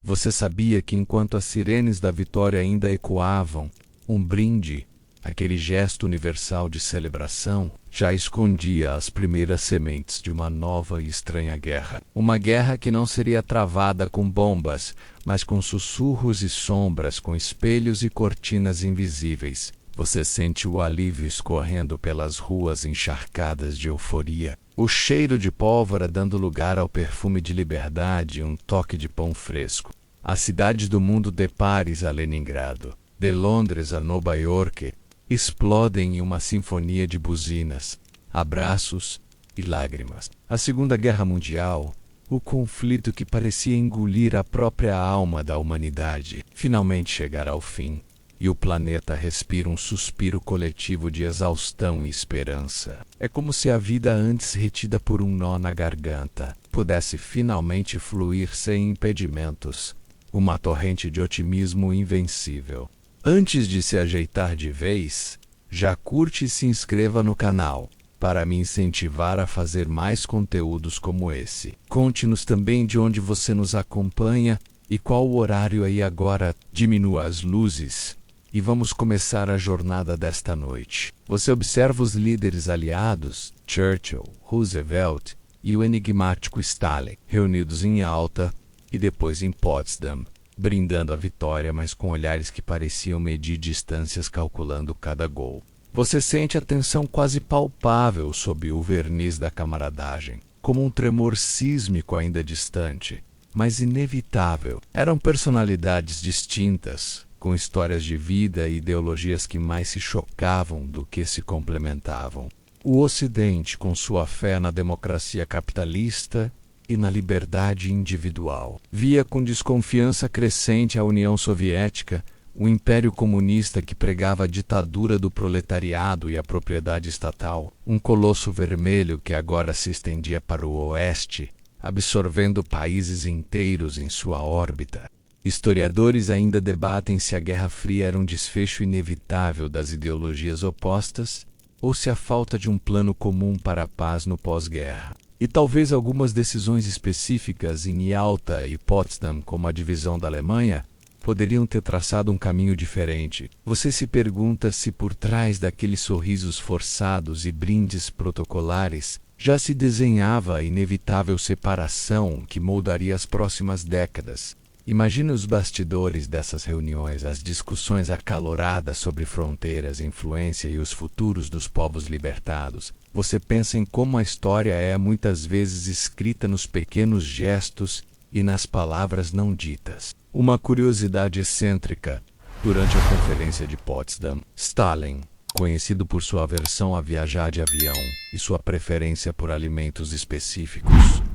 Você sabia que enquanto as sirenes da vitória ainda ecoavam, um brinde, aquele gesto universal de celebração, já escondia as primeiras sementes de uma nova e estranha guerra. Uma guerra que não seria travada com bombas, mas com sussurros e sombras, com espelhos e cortinas invisíveis. Você sente o alívio escorrendo pelas ruas encharcadas de euforia. O cheiro de pólvora dando lugar ao perfume de liberdade e um toque de pão fresco. As cidades do mundo de Paris a Leningrado, de Londres a Nova York, explodem em uma sinfonia de buzinas, abraços e lágrimas. A Segunda Guerra Mundial, o conflito que parecia engolir a própria alma da humanidade, finalmente chegará ao fim, e o planeta respira um suspiro coletivo de exaustão e esperança. É como se a vida antes retida por um nó na garganta pudesse finalmente fluir sem impedimentos, uma torrente de otimismo invencível. Antes de se ajeitar de vez, já curte e se inscreva no canal, para me incentivar a fazer mais conteúdos como esse. Conte-nos também de onde você nos acompanha e qual o horário aí agora. Diminua as luzes e vamos começar a jornada desta noite. Você observa os líderes aliados, Churchill, Roosevelt e o enigmático Stalin, reunidos em Yalta e depois em Potsdam, brindando a vitória, mas com olhares que pareciam medir distâncias calculando cada gol. Você sente a tensão quase palpável sob o verniz da camaradagem, como um tremor sísmico ainda distante, mas inevitável. Eram personalidades distintas, com histórias de vida e ideologias que mais se chocavam do que se complementavam. O Ocidente, com sua fé na democracia capitalista e na liberdade individual, via com desconfiança crescente a União Soviética, o Império Comunista que pregava a ditadura do proletariado e a propriedade estatal, um colosso vermelho que agora se estendia para o oeste, absorvendo países inteiros em sua órbita. Historiadores ainda debatem se a Guerra Fria era um desfecho inevitável das ideologias opostas ou se a falta de um plano comum para a paz no pós-guerra. E talvez algumas decisões específicas em Yalta e Potsdam, como a divisão da Alemanha, poderiam ter traçado um caminho diferente. Você se pergunta se por trás daqueles sorrisos forçados e brindes protocolares já se desenhava a inevitável separação que moldaria as próximas décadas. Imagine os bastidores dessas reuniões, as discussões acaloradas sobre fronteiras, influência e os futuros dos povos libertados. Você pensa em como a história é muitas vezes escrita nos pequenos gestos e nas palavras não ditas. Uma curiosidade excêntrica: durante a Conferência de Potsdam, Stalin, conhecido por sua aversão a viajar de avião e sua preferência por alimentos específicos,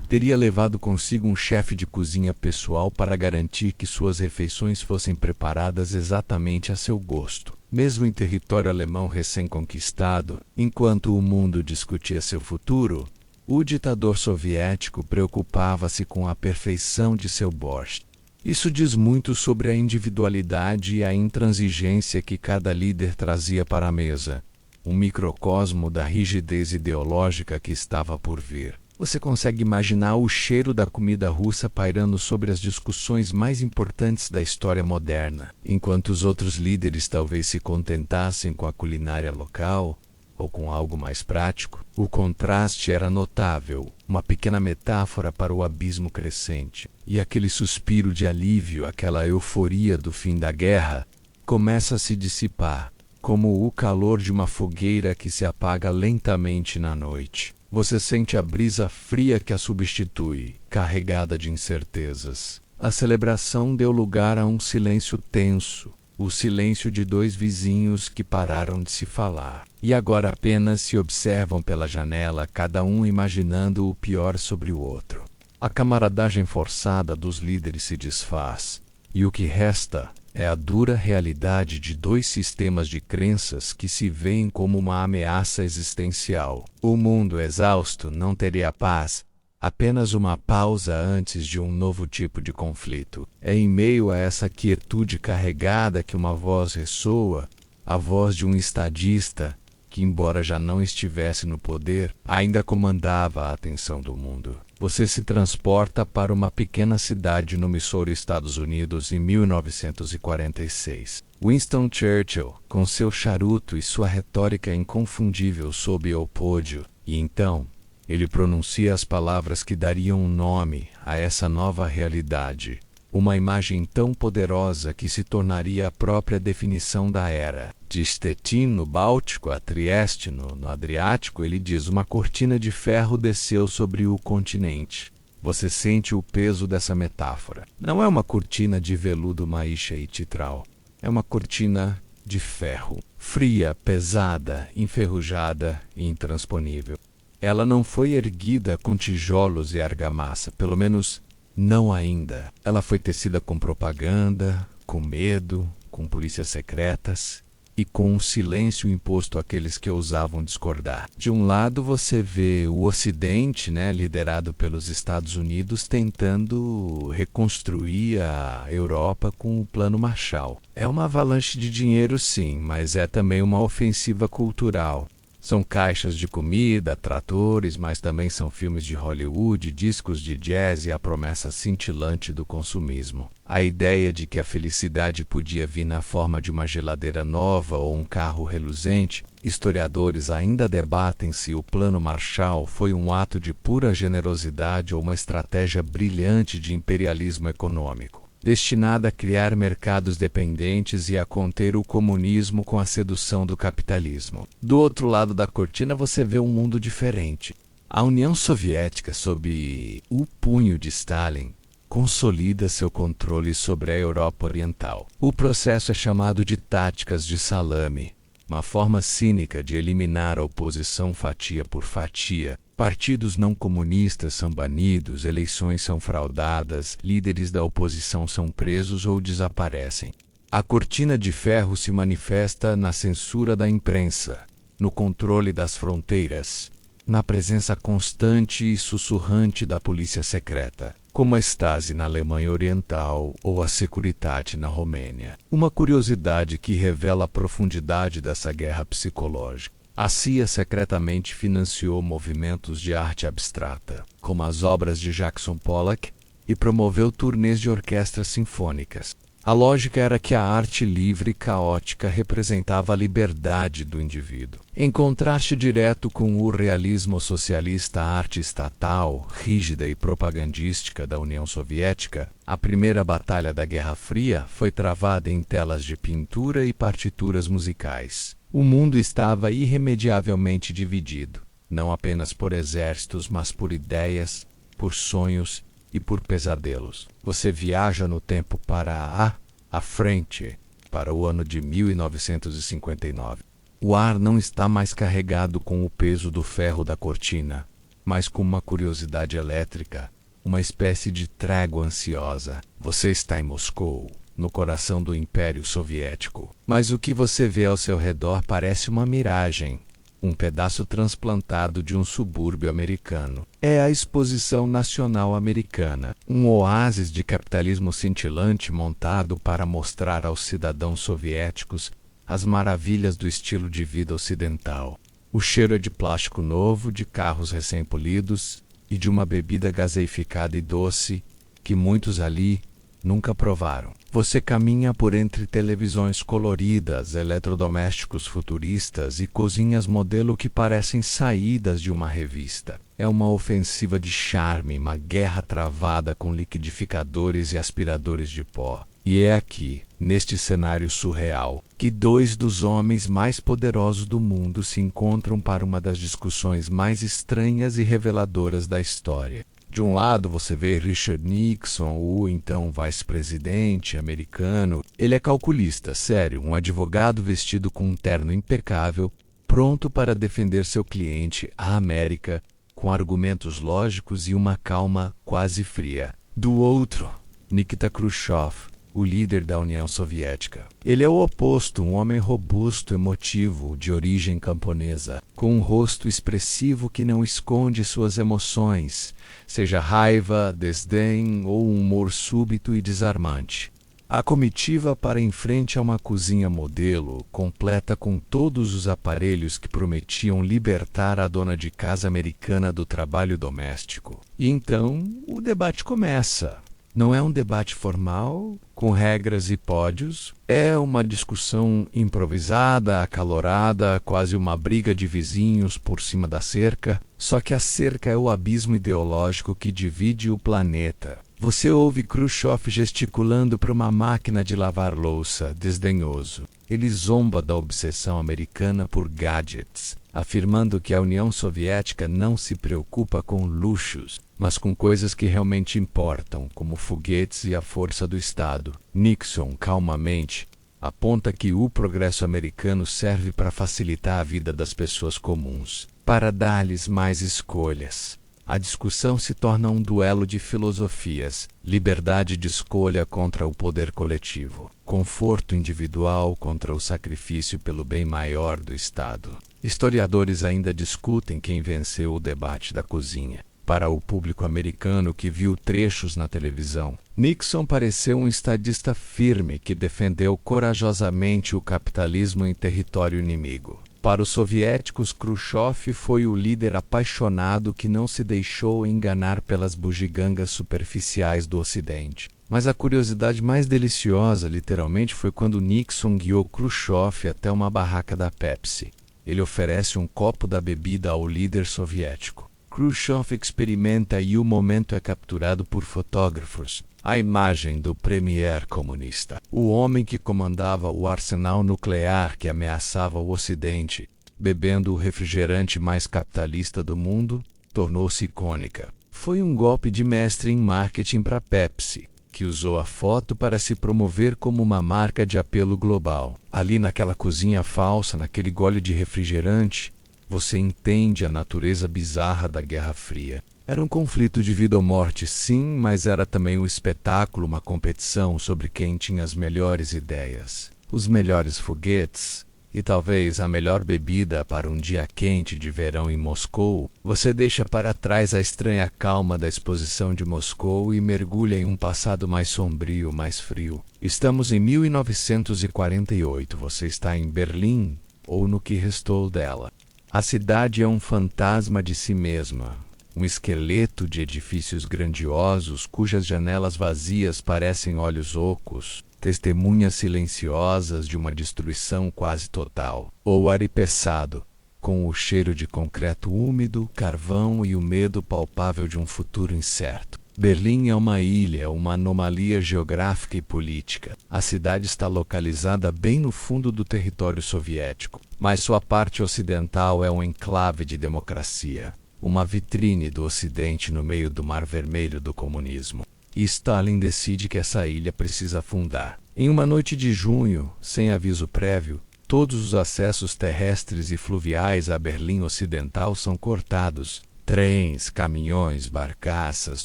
teria levado consigo um chefe de cozinha pessoal para garantir que suas refeições fossem preparadas exatamente a seu gosto. Mesmo em território alemão recém-conquistado, enquanto o mundo discutia seu futuro, o ditador soviético preocupava-se com a perfeição de seu borscht. Isso diz muito sobre a individualidade e a intransigência que cada líder trazia para a mesa, um microcosmo da rigidez ideológica que estava por vir. Você consegue imaginar o cheiro da comida russa pairando sobre as discussões mais importantes da história moderna, enquanto os outros líderes talvez se contentassem com a culinária local ou com algo mais prático. O contraste era notável, uma pequena metáfora para o abismo crescente. E aquele suspiro de alívio, aquela euforia do fim da guerra, começa a se dissipar, como o calor de uma fogueira que se apaga lentamente na noite. Você sente a brisa fria que a substitui, carregada de incertezas. A celebração deu lugar a um silêncio tenso, o silêncio de dois vizinhos que pararam de se falar, e agora apenas se observam pela janela, cada um imaginando o pior sobre o outro. A camaradagem forçada dos líderes se desfaz, e o que resta é a dura realidade de dois sistemas de crenças que se veem como uma ameaça existencial. O mundo exausto não teria paz, apenas uma pausa antes de um novo tipo de conflito. É em meio a essa quietude carregada que uma voz ressoa, a voz de um estadista que, embora já não estivesse no poder, ainda comandava a atenção do mundo. Você se transporta para uma pequena cidade no Missouri, Estados Unidos, em 1946. Winston Churchill, com seu charuto e sua retórica inconfundível, sobe ao pódio, e então ele pronuncia as palavras que dariam um nome a essa nova realidade. Uma imagem tão poderosa que se tornaria a própria definição da era. De Stettin, no Báltico, a Trieste, no Adriático, ele diz: uma cortina de ferro desceu sobre o continente. Você sente o peso dessa metáfora. Não é uma cortina de veludo maixa e titral. É uma cortina de ferro. Fria, pesada, enferrujada e intransponível. Ela não foi erguida com tijolos e argamassa, pelo menos não ainda. Ela foi tecida com propaganda, com medo, com polícias secretas e com um silêncio imposto àqueles que ousavam discordar. De um lado você vê o Ocidente, liderado pelos Estados Unidos, tentando reconstruir a Europa com o Plano Marshall. É uma avalanche de dinheiro, sim, mas é também uma ofensiva cultural. São caixas de comida, tratores, mas também são filmes de Hollywood, discos de jazz e a promessa cintilante do consumismo. A ideia de que a felicidade podia vir na forma de uma geladeira nova ou um carro reluzente. Historiadores ainda debatem se o Plano Marshall foi um ato de pura generosidade ou uma estratégia brilhante de imperialismo econômico, destinada a criar mercados dependentes e a conter o comunismo com a sedução do capitalismo. Do outro lado da cortina você vê um mundo diferente. A União Soviética, sob o punho de Stalin, consolida seu controle sobre a Europa Oriental. O processo é chamado de táticas de salame, uma forma cínica de eliminar a oposição fatia por fatia. Partidos não comunistas são banidos, eleições são fraudadas, líderes da oposição são presos ou desaparecem. A cortina de ferro se manifesta na censura da imprensa, no controle das fronteiras, na presença constante e sussurrante da polícia secreta, como a Stasi na Alemanha Oriental ou a Securitate na Romênia. Uma curiosidade que revela a profundidade dessa guerra psicológica. A CIA secretamente financiou movimentos de arte abstrata, como as obras de Jackson Pollock, e promoveu turnês de orquestras sinfônicas. A lógica era que a arte livre e caótica representava a liberdade do indivíduo. Em contraste direto com o realismo socialista, a arte estatal, rígida e propagandística da União Soviética, a primeira batalha da Guerra Fria foi travada em telas de pintura e partituras musicais. O mundo estava irremediavelmente dividido, não apenas por exércitos, mas por ideias, por sonhos e por pesadelos. Você viaja no tempo para à frente, para o ano de 1959. O ar não está mais carregado com o peso do ferro da cortina, mas com uma curiosidade elétrica, uma espécie de trégua ansiosa. Você está em Moscou, no coração do Império Soviético. Mas o que você vê ao seu redor parece uma miragem, um pedaço transplantado de um subúrbio americano. É a Exposição Nacional Americana, um oásis de capitalismo cintilante montado para mostrar aos cidadãos soviéticos as maravilhas do estilo de vida ocidental. O cheiro é de plástico novo, de carros recém-polidos e de uma bebida gaseificada e doce que muitos ali nunca provaram. Você caminha por entre televisões coloridas, eletrodomésticos futuristas e cozinhas modelo que parecem saídas de uma revista. É uma ofensiva de charme, uma guerra travada com liquidificadores e aspiradores de pó. E é aqui, neste cenário surreal, que dois dos homens mais poderosos do mundo se encontram para uma das discussões mais estranhas e reveladoras da história. De um lado você vê Richard Nixon, o então vice-presidente americano. Ele é calculista, sério, um advogado vestido com um terno impecável, pronto para defender seu cliente, a América, com argumentos lógicos e uma calma quase fria. Do outro, Nikita Khrushchev, o líder da União Soviética. Ele é o oposto, um homem robusto, emotivo, de origem camponesa, com um rosto expressivo que não esconde suas emoções, seja raiva, desdém ou um humor súbito e desarmante. A comitiva para em frente a uma cozinha modelo, completa com todos os aparelhos que prometiam libertar a dona de casa americana do trabalho doméstico. E então o debate começa. Não é um debate formal, com regras e pódios. É uma discussão improvisada, acalorada, quase uma briga de vizinhos por cima da cerca. Só que a cerca é o abismo ideológico que divide o planeta. Você ouve Khrushchev gesticulando para uma máquina de lavar louça, desdenhoso. Ele zomba da obsessão americana por gadgets, afirmando que a União Soviética não se preocupa com luxos, mas com coisas que realmente importam, como foguetes e a força do Estado. Nixon, calmamente, aponta que o progresso americano serve para facilitar a vida das pessoas comuns, para dar-lhes mais escolhas. A discussão se torna um duelo de filosofias, liberdade de escolha contra o poder coletivo, conforto individual contra o sacrifício pelo bem maior do Estado. Historiadores ainda discutem quem venceu o debate da cozinha. Para o público americano que viu trechos na televisão, Nixon pareceu um estadista firme que defendeu corajosamente o capitalismo em território inimigo. Para os soviéticos, Khrushchev foi o líder apaixonado que não se deixou enganar pelas bugigangas superficiais do Ocidente. Mas a curiosidade mais deliciosa, literalmente, foi quando Nixon guiou Khrushchev até uma barraca da Pepsi. Ele oferece um copo da bebida ao líder soviético. Khrushchev experimenta e o momento é capturado por fotógrafos. A imagem do premier comunista, o homem que comandava o arsenal nuclear que ameaçava o Ocidente, bebendo o refrigerante mais capitalista do mundo, tornou-se icônica. Foi um golpe de mestre em marketing para Pepsi, que usou a foto para se promover como uma marca de apelo global. Ali naquela cozinha falsa, naquele gole de refrigerante, você entende a natureza bizarra da Guerra Fria. Era um conflito de vida ou morte, sim, mas era também um espetáculo, uma competição sobre quem tinha as melhores ideias, os melhores foguetes e talvez a melhor bebida para um dia quente de verão em Moscou. Você deixa para trás a estranha calma da exposição de Moscou e mergulha em um passado mais sombrio, mais frio. Estamos em 1948, você está em Berlim ou no que restou dela. A cidade é um fantasma de si mesma. Um esqueleto de edifícios grandiosos cujas janelas vazias parecem olhos ocos, testemunhas silenciosas de uma destruição quase total. Ou aripeçado, com o cheiro de concreto úmido, carvão e o medo palpável de um futuro incerto. Berlim é uma ilha, uma anomalia geográfica e política. A cidade está localizada bem no fundo do território soviético, mas sua parte ocidental é um enclave de democracia. Uma vitrine do Ocidente no meio do Mar Vermelho do comunismo. E Stalin decide que essa ilha precisa afundar. Em uma noite de junho, sem aviso prévio, todos os acessos terrestres e fluviais a Berlim Ocidental são cortados. Trens, caminhões, barcaças,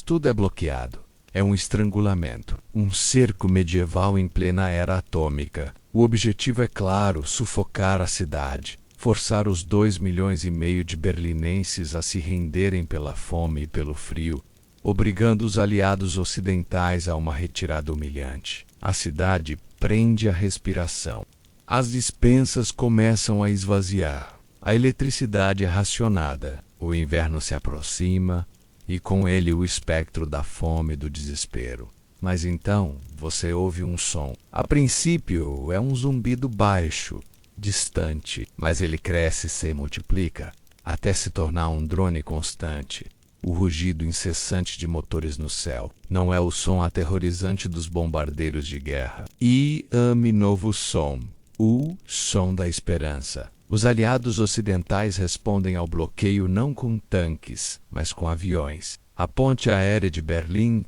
tudo é bloqueado. É um estrangulamento, um cerco medieval em plena era atômica. O objetivo é claro, sufocar a cidade. Forçar os 2,5 milhões de berlinenses a se renderem pela fome e pelo frio, obrigando os aliados ocidentais a uma retirada humilhante. A cidade prende a respiração. As despensas começam a esvaziar. A eletricidade é racionada. O inverno se aproxima e com ele o espectro da fome e do desespero. Mas então você ouve um som. A princípio é um zumbido baixo, distante, mas ele cresce e se multiplica, até se tornar um drone constante. O rugido incessante de motores no céu não é o som aterrorizante dos bombardeiros de guerra. E ame novo som, o som da esperança. Os aliados ocidentais respondem ao bloqueio não com tanques, mas com aviões. A ponte aérea de Berlim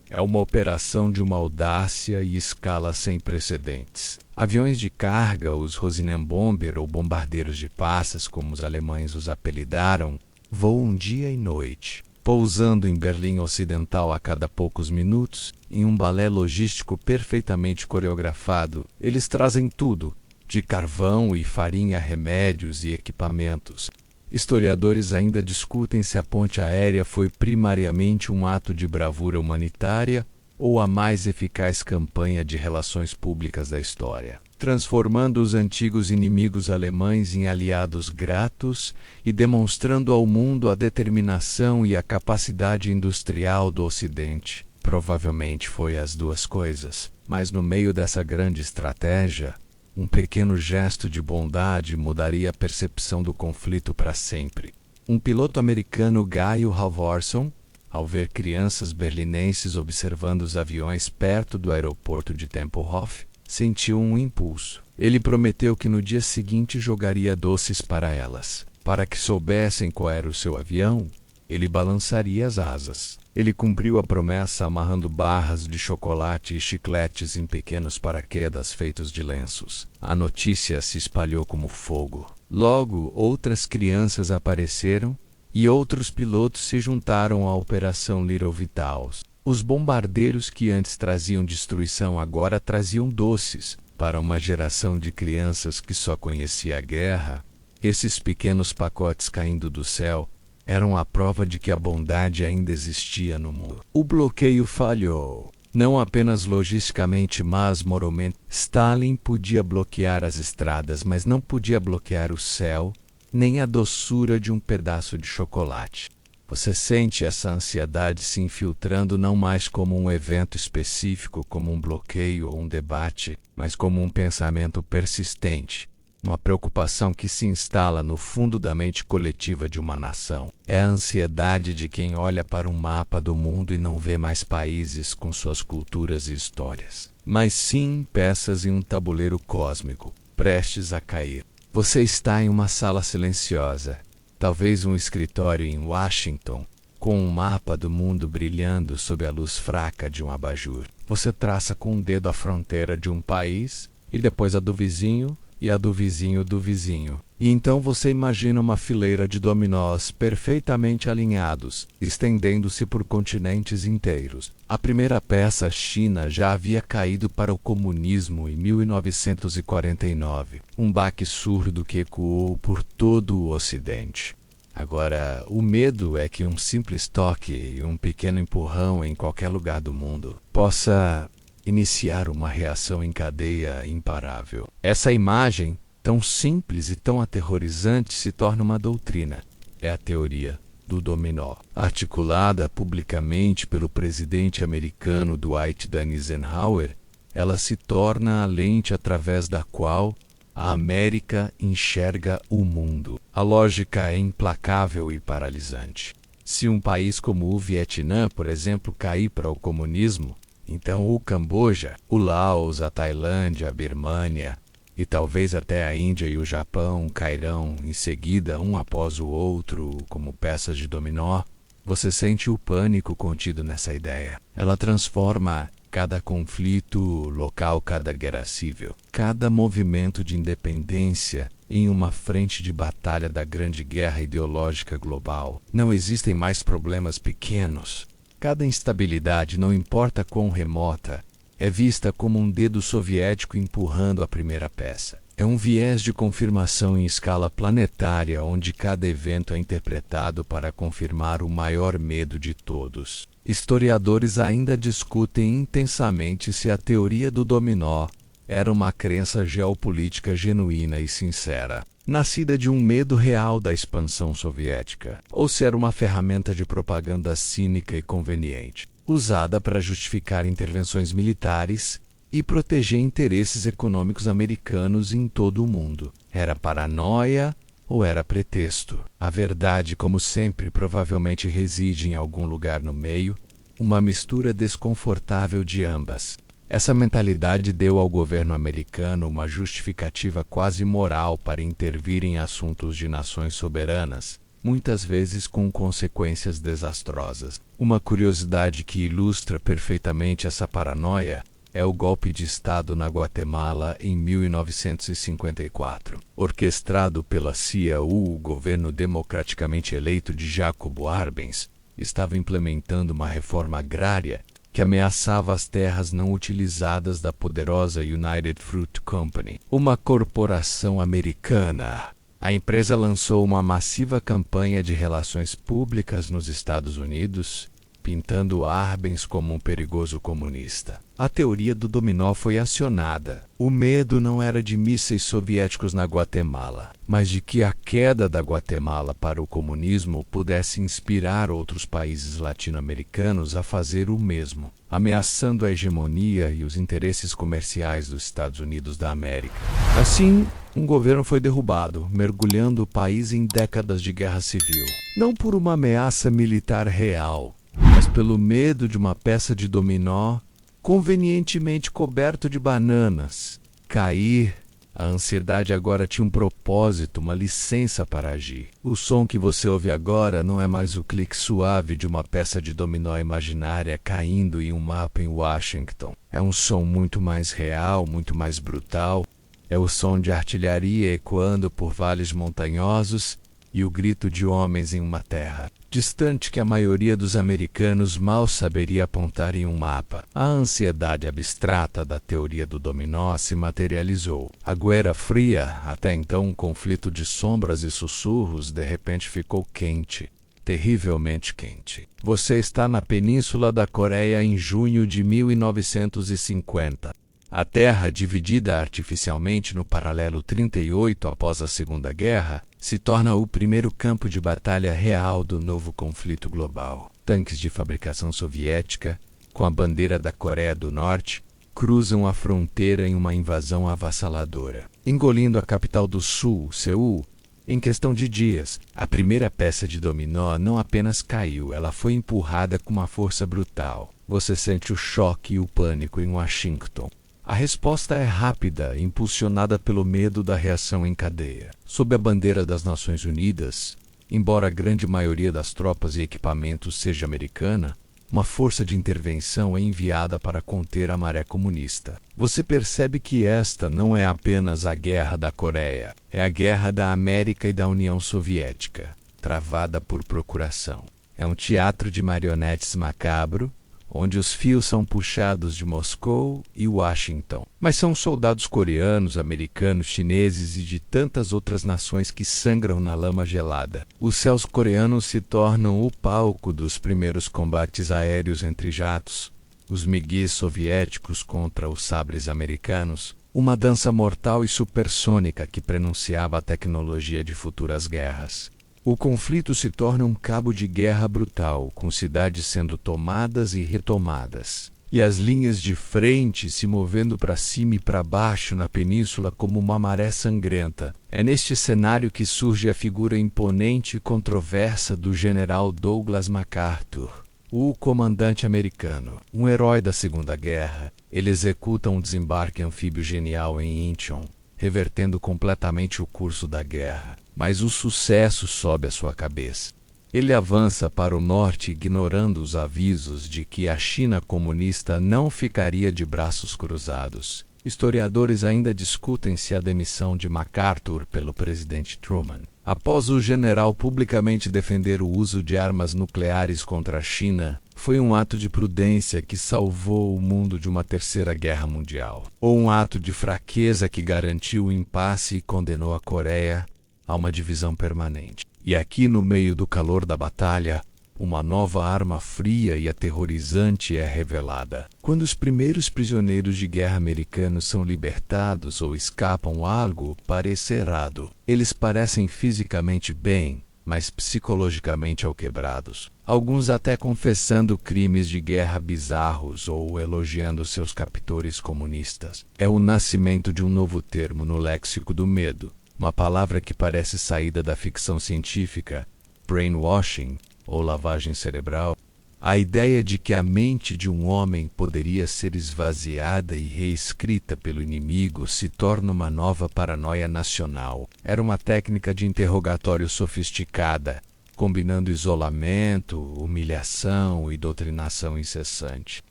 é uma operação de uma audácia e escala sem precedentes. Aviões de carga, os Rosinenbomber ou bombardeiros de passas, como os alemães os apelidaram, voam dia e noite, pousando em Berlim Ocidental a cada poucos minutos, em um balé logístico perfeitamente coreografado. Eles trazem tudo, de carvão e farinha, remédios e equipamentos. Historiadores ainda discutem se a ponte aérea foi primariamente um ato de bravura humanitária ou a mais eficaz campanha de relações públicas da história, transformando os antigos inimigos alemães em aliados gratos e demonstrando ao mundo a determinação e a capacidade industrial do Ocidente. Provavelmente foi as duas coisas, mas no meio dessa grande estratégia, um pequeno gesto de bondade mudaria a percepção do conflito para sempre. Um piloto americano, Guy Halvorson, ao ver crianças berlinenses observando os aviões perto do aeroporto de Tempelhof, sentiu um impulso. Ele prometeu que no dia seguinte jogaria doces para elas. Para que soubessem qual era o seu avião, ele balançaria as asas. Ele cumpriu a promessa amarrando barras de chocolate e chicletes em pequenos paraquedas feitos de lenços. A notícia se espalhou como fogo. Logo, outras crianças apareceram e outros pilotos se juntaram à Operação Little Vitals. Os bombardeiros que antes traziam destruição agora traziam doces. Para uma geração de crianças que só conhecia a guerra, esses pequenos pacotes caindo do céu eram a prova de que a bondade ainda existia no mundo. O bloqueio falhou. Não apenas logisticamente, mas moralmente. Stalin podia bloquear as estradas, mas não podia bloquear o céu, nem a doçura de um pedaço de chocolate. Você sente essa ansiedade se infiltrando não mais como um evento específico, como um bloqueio ou um debate, mas como um pensamento persistente, uma preocupação que se instala no fundo da mente coletiva de uma nação. É a ansiedade de quem olha para um mapa do mundo e não vê mais países com suas culturas e histórias, mas sim peças em um tabuleiro cósmico, prestes a cair. Você está em uma sala silenciosa, talvez um escritório em Washington, com um mapa do mundo brilhando sob a luz fraca de um abajur. Você traça com o dedo a fronteira de um país, e depois a do vizinho, e a do vizinho do vizinho. E então você imagina uma fileira de dominós perfeitamente alinhados, estendendo-se por continentes inteiros. A primeira peça, China, já havia caído para o comunismo em 1949, um baque surdo que ecoou por todo o Ocidente. Agora, o medo é que um simples toque e um pequeno empurrão em qualquer lugar do mundo possa iniciar uma reação em cadeia imparável. Essa imagem, tão simples e tão aterrorizante, se torna uma doutrina. É a teoria do dominó, articulada publicamente pelo presidente americano Dwight D. Eisenhower. Ela se torna a lente através da qual a América enxerga o mundo. A lógica é implacável e paralisante. Se um país como o Vietnã, por exemplo, cair para o comunismo, então o Camboja, o Laos, a Tailândia, a Birmânia e talvez até a Índia e o Japão cairão em seguida um após o outro como peças de dominó. Você sente o pânico contido nessa ideia. Ela transforma cada conflito local, cada guerra civil, cada movimento de independência em uma frente de batalha da grande guerra ideológica global. Não existem mais problemas pequenos. Cada instabilidade, não importa quão remota, é vista como um dedo soviético empurrando a primeira peça. É um viés de confirmação em escala planetária, onde cada evento é interpretado para confirmar o maior medo de todos. Historiadores ainda discutem intensamente se a teoria do dominó era uma crença geopolítica genuína e sincera, nascida de um medo real da expansão soviética, ou se era uma ferramenta de propaganda cínica e conveniente, usada para justificar intervenções militares e proteger interesses econômicos americanos em todo o mundo. Era paranoia ou era pretexto? A verdade, como sempre, provavelmente reside em algum lugar no meio, uma mistura desconfortável de ambas. Essa mentalidade deu ao governo americano uma justificativa quase moral para intervir em assuntos de nações soberanas, muitas vezes com consequências desastrosas. Uma curiosidade que ilustra perfeitamente essa paranoia é o golpe de Estado na Guatemala em 1954. Orquestrado pela CIA, o governo democraticamente eleito de Jacobo Arbenz estava implementando uma reforma agrária que ameaçava as terras não utilizadas da poderosa United Fruit Company, uma corporação americana. A empresa lançou uma massiva campanha de relações públicas nos Estados Unidos pintando Arbenz como um perigoso comunista. A teoria do dominó foi acionada. O medo não era de mísseis soviéticos na Guatemala, mas de que a queda da Guatemala para o comunismo pudesse inspirar outros países latino-americanos a fazer o mesmo, ameaçando a hegemonia e os interesses comerciais dos Estados Unidos da América. Assim, um governo foi derrubado, mergulhando o país em décadas de guerra civil. Não por uma ameaça militar real, mas pelo medo de uma peça de dominó convenientemente coberto de bananas cair. A ansiedade agora tinha um propósito, uma licença para agir. O som que você ouve agora não é mais o clique suave de uma peça de dominó imaginária caindo em um mapa em Washington. É um som muito mais real, muito mais brutal. É o som de artilharia ecoando por vales montanhosos e o grito de homens em uma terra distante que a maioria dos americanos mal saberia apontar em um mapa. A ansiedade abstrata da teoria do dominó se materializou. A Guerra Fria, até então um conflito de sombras e sussurros, de repente ficou quente. Terrivelmente quente. Você está na Península da Coreia em junho de 1950. A Terra, dividida artificialmente no paralelo 38 após a Segunda Guerra, se torna o primeiro campo de batalha real do novo conflito global. Tanques de fabricação soviética, com a bandeira da Coreia do Norte, cruzam a fronteira em uma invasão avassaladora, engolindo a capital do Sul, Seul. Em questão de dias, a primeira peça de dominó não apenas caiu, ela foi empurrada com uma força brutal. Você sente o choque e o pânico em Washington. A resposta é rápida, impulsionada pelo medo da reação em cadeia. Sob a bandeira das Nações Unidas, embora a grande maioria das tropas e equipamentos seja americana, uma força de intervenção é enviada para conter a maré comunista. Você percebe que esta não é apenas a Guerra da Coreia, é a Guerra da América e da União Soviética, travada por procuração. É um teatro de marionetes macabro, onde os fios são puxados de Moscou e Washington. Mas são soldados coreanos, americanos, chineses e de tantas outras nações que sangram na lama gelada. Os céus coreanos se tornam o palco dos primeiros combates aéreos entre jatos, os MiGs soviéticos contra os sabres americanos, uma dança mortal e supersônica que prenunciava a tecnologia de futuras guerras. O conflito se torna um cabo de guerra brutal, com cidades sendo tomadas e retomadas, e as linhas de frente se movendo para cima e para baixo na península como uma maré sangrenta. É neste cenário que surge a figura imponente e controversa do general Douglas MacArthur, o comandante americano, um herói da Segunda Guerra. Ele executa um desembarque anfíbio genial em Incheon, revertendo completamente o curso da guerra. Mas o sucesso sobe à sua cabeça. Ele avança para o norte ignorando os avisos de que a China comunista não ficaria de braços cruzados. Historiadores ainda discutem se a demissão de MacArthur pelo presidente Truman, após o general publicamente defender o uso de armas nucleares contra a China, foi um ato de prudência que salvou o mundo de uma terceira guerra mundial, ou um ato de fraqueza que garantiu o impasse e condenou a Coreia a uma divisão permanente. E aqui, no meio do calor da batalha, uma nova arma fria e aterrorizante é revelada. Quando os primeiros prisioneiros de guerra americanos são libertados ou escapam, algo parece errado. Eles parecem fisicamente bem, mas psicologicamente alquebrados. Alguns até confessando crimes de guerra bizarros ou elogiando seus captores comunistas. É o nascimento de um novo termo no léxico do medo. Uma palavra que parece saída da ficção científica, brainwashing, ou lavagem cerebral. A ideia de que a mente de um homem poderia ser esvaziada e reescrita pelo inimigo se torna uma nova paranoia nacional. Era uma técnica de interrogatório sofisticada, combinando isolamento, humilhação e doutrinação incessante.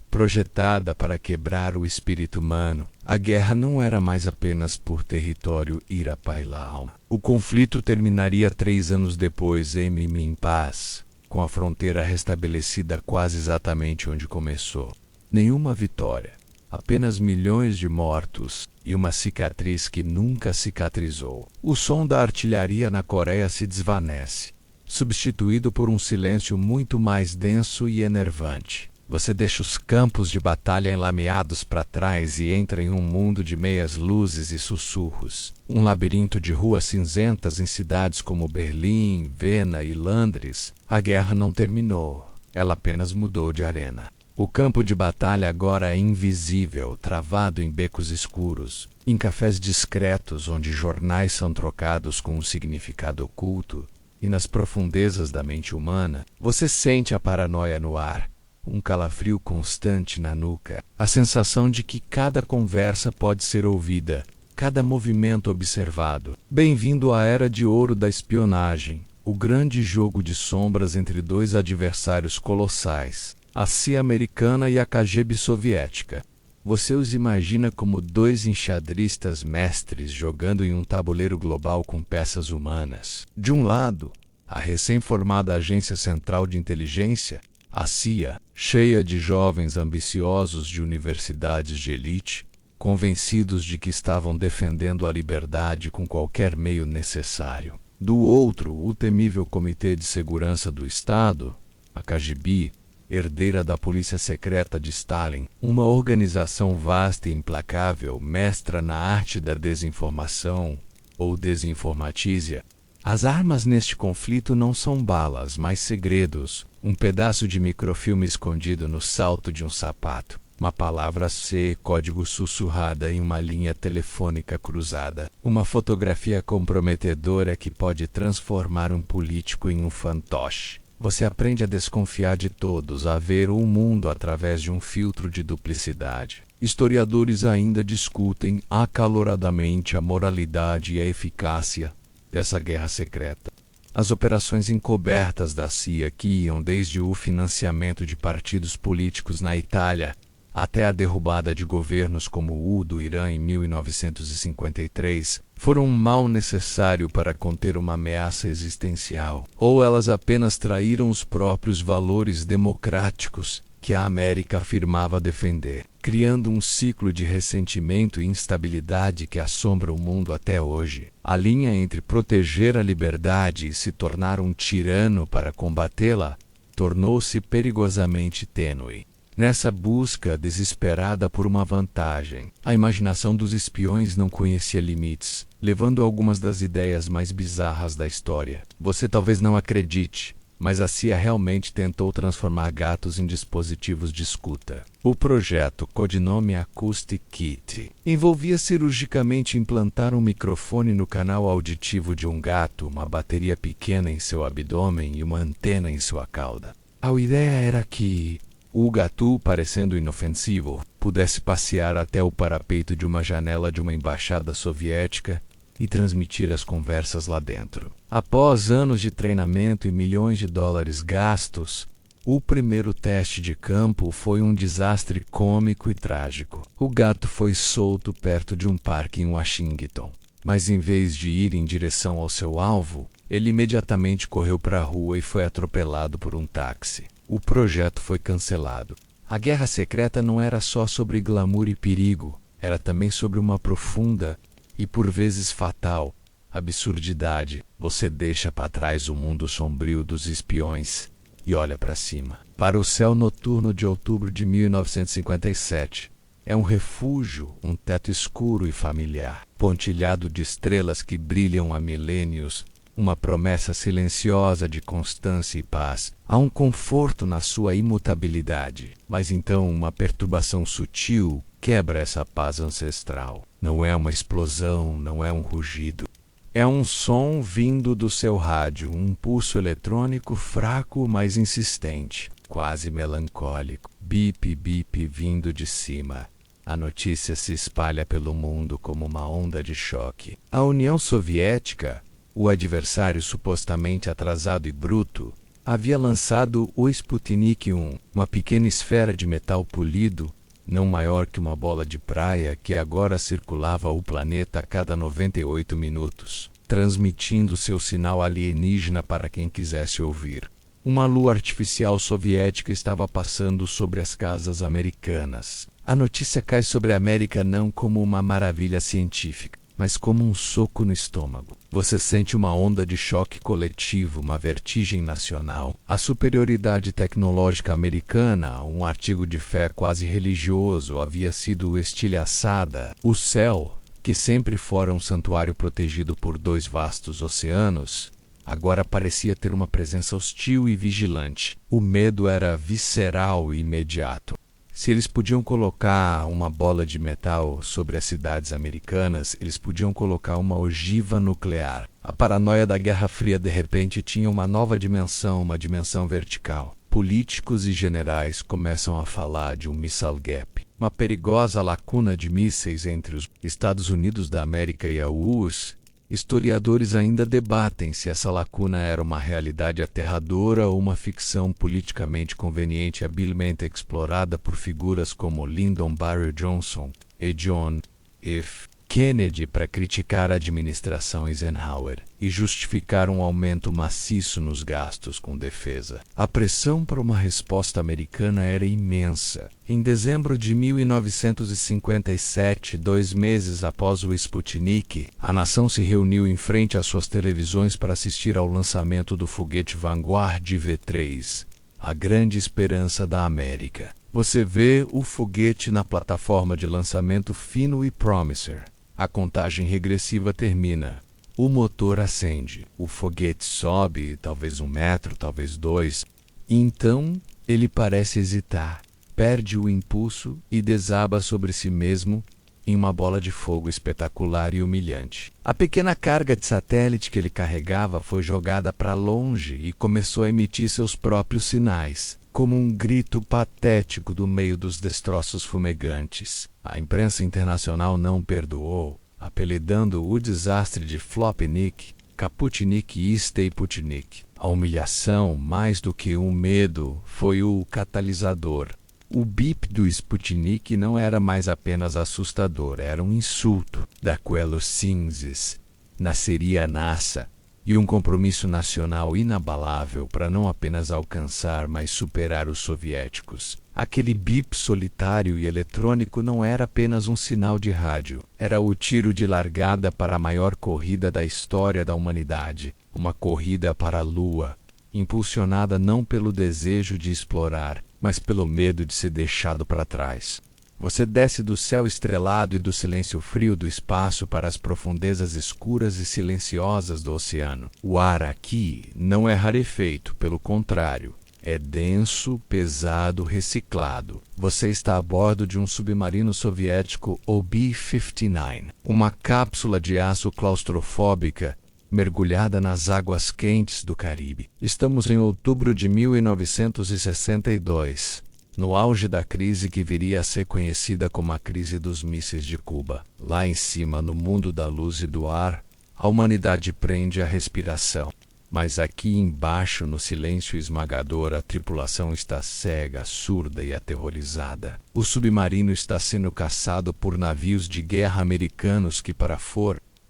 Projetada para quebrar o espírito humano, a guerra não era mais apenas por território Ira-Pailão. O conflito terminaria 3 anos depois em paz, com a fronteira restabelecida quase exatamente onde começou. Nenhuma vitória, apenas milhões de mortos e uma cicatriz que nunca cicatrizou. O som da artilharia na Coreia se desvanece. substituído por um silêncio muito mais denso e enervante. Você deixa os campos de batalha enlameados para trás e entra em um mundo de meias luzes e sussurros. Um labirinto de ruas cinzentas em cidades como Berlim, Viena e Londres. A guerra não terminou, ela apenas mudou de arena. O campo de batalha agora é invisível, travado em becos escuros, em cafés discretos onde jornais são trocados com um significado oculto, e nas profundezas da mente humana, você sente a paranoia no ar. Um calafrio constante na nuca, a sensação de que cada conversa pode ser ouvida, cada movimento observado. Bem-vindo à era de ouro da espionagem, o grande jogo de sombras entre dois adversários colossais, a CIA americana e a KGB soviética. Você os imagina como dois enxadristas mestres jogando em um tabuleiro global com peças humanas. De um lado, a recém-formada Agência Central de Inteligência, a CIA, cheia de jovens ambiciosos de universidades de elite, convencidos de que estavam defendendo a liberdade com qualquer meio necessário. Do outro, o temível Comitê de Segurança do Estado, a KGB, herdeira da Polícia Secreta de Stalin, uma organização vasta e implacável, mestra na arte da desinformação, ou desinformatísia. As armas neste conflito não são balas, mas segredos, um pedaço de microfilme escondido no salto de um sapato, uma palavra C, código sussurrada em uma linha telefônica cruzada, uma fotografia comprometedora que pode transformar um político em um fantoche. Você aprende a desconfiar de todos, a ver o mundo através de um filtro de duplicidade. Historiadores ainda discutem acaloradamente a moralidade e a eficácia dessa guerra secreta. As operações encobertas da CIA que iam desde o financiamento de partidos políticos na Itália até a derrubada de governos como o do Irã em 1953, foram um mal necessário para conter uma ameaça existencial. Ou elas apenas traíram os próprios valores democráticos que a América afirmava defender, criando um ciclo de ressentimento e instabilidade que assombra o mundo até hoje. A linha entre proteger a liberdade e se tornar um tirano para combatê-la tornou-se perigosamente tênue. Nessa busca desesperada por uma vantagem, a imaginação dos espiões não conhecia limites, levando algumas das ideias mais bizarras da história. Você talvez não acredite, mas a CIA realmente tentou transformar gatos em dispositivos de escuta. O projeto, codinome Acoustic Kit, envolvia cirurgicamente implantar um microfone no canal auditivo de um gato, uma bateria pequena em seu abdômen e uma antena em sua cauda. A ideia era que o gato, parecendo inofensivo, pudesse passear até o parapeito de uma janela de uma embaixada soviética e transmitir as conversas lá dentro. Após anos de treinamento e milhões de dólares gastos, o primeiro teste de campo foi um desastre cômico e trágico. O gato foi solto perto de um parque em Washington, mas em vez de ir em direção ao seu alvo, ele imediatamente correu para a rua e foi atropelado por um táxi. O projeto foi cancelado. A guerra secreta não era só sobre glamour e perigo, era também sobre uma profunda e por vezes fatal absurdidade. Você deixa para trás o mundo sombrio dos espiões e olha para cima, para o céu noturno de outubro de 1957. É um refúgio, um teto escuro e familiar, pontilhado de estrelas que brilham há milênios, uma promessa silenciosa de constância e paz. Há um conforto na sua imutabilidade, mas então uma perturbação sutil quebra essa paz ancestral. Não é uma explosão, não é um rugido. É um som vindo do seu rádio, um pulso eletrônico fraco, mas insistente, quase melancólico. Bip, bip vindo de cima. A notícia se espalha pelo mundo como uma onda de choque. A União Soviética, o adversário supostamente atrasado e bruto, havia lançado o Sputnik 1, uma pequena esfera de metal polido, não maior que uma bola de praia, que agora circulava o planeta a cada 98 minutos, transmitindo seu sinal alienígena para quem quisesse ouvir. Uma lua artificial soviética estava passando sobre as casas americanas. A notícia cai sobre a América não como uma maravilha científica, mas como um soco no estômago. Você sente uma onda de choque coletivo, uma vertigem nacional. A superioridade tecnológica americana, um artigo de fé quase religioso, havia sido estilhaçada. O céu, que sempre fora um santuário protegido por 2 vastos oceanos, agora parecia ter uma presença hostil e vigilante. O medo era visceral e imediato. Se eles podiam colocar uma bola de metal sobre as cidades americanas, eles podiam colocar uma ogiva nuclear. A paranoia da Guerra Fria de repente tinha uma nova dimensão, uma dimensão vertical. Políticos e generais começam a falar de um missile gap, uma perigosa lacuna de mísseis entre os Estados Unidos da América e a URSS. Historiadores ainda debatem se essa lacuna era uma realidade aterradora ou uma ficção politicamente conveniente habilmente explorada por figuras como Lyndon Baines Johnson e John F. Kennedy para criticar a administração Eisenhower e justificar um aumento maciço nos gastos com defesa. A pressão para uma resposta americana era imensa. Em dezembro de 1957, 2 meses após o Sputnik, a nação se reuniu em frente às suas televisões para assistir ao lançamento do foguete Vanguard V3, a grande esperança da América. Você vê o foguete na plataforma de lançamento fino e Promiser. A contagem regressiva termina. O motor acende. O foguete sobe, talvez 1 metro, talvez 2. Então, ele parece hesitar, perde o impulso e desaba sobre si mesmo em uma bola de fogo espetacular e humilhante. A pequena carga de satélite que ele carregava foi jogada para longe e começou a emitir seus próprios sinais, como um grito patético do meio dos destroços fumegantes. A imprensa internacional não perdoou, apelidando o desastre de Flopnik, Kaputnik e Steputnik. A humilhação, mais do que um medo, foi o catalisador. O bip do Sputnik não era mais apenas assustador, era um insulto. Daqueles cinzas nasceria a NASA e um compromisso nacional inabalável para não apenas alcançar, mas superar os soviéticos. Aquele bip solitário e eletrônico não era apenas um sinal de rádio, era o tiro de largada para a maior corrida da história da humanidade, uma corrida para a Lua, impulsionada não pelo desejo de explorar, mas pelo medo de ser deixado para trás. Você desce do céu estrelado e do silêncio frio do espaço para as profundezas escuras e silenciosas do oceano. O ar aqui não é rarefeito, pelo contrário, é denso, pesado, reciclado. Você está a bordo de um submarino soviético OB-59, uma cápsula de aço claustrofóbica mergulhada nas águas quentes do Caribe. Estamos em outubro de 1962. No auge da crise que viria a ser conhecida como a crise dos mísseis de Cuba. Lá em cima, no mundo da luz e do ar, a humanidade prende a respiração. Mas aqui embaixo, no silêncio esmagador, a tripulação está cega, surda e aterrorizada. O submarino está sendo caçado por navios de guerra americanos que, para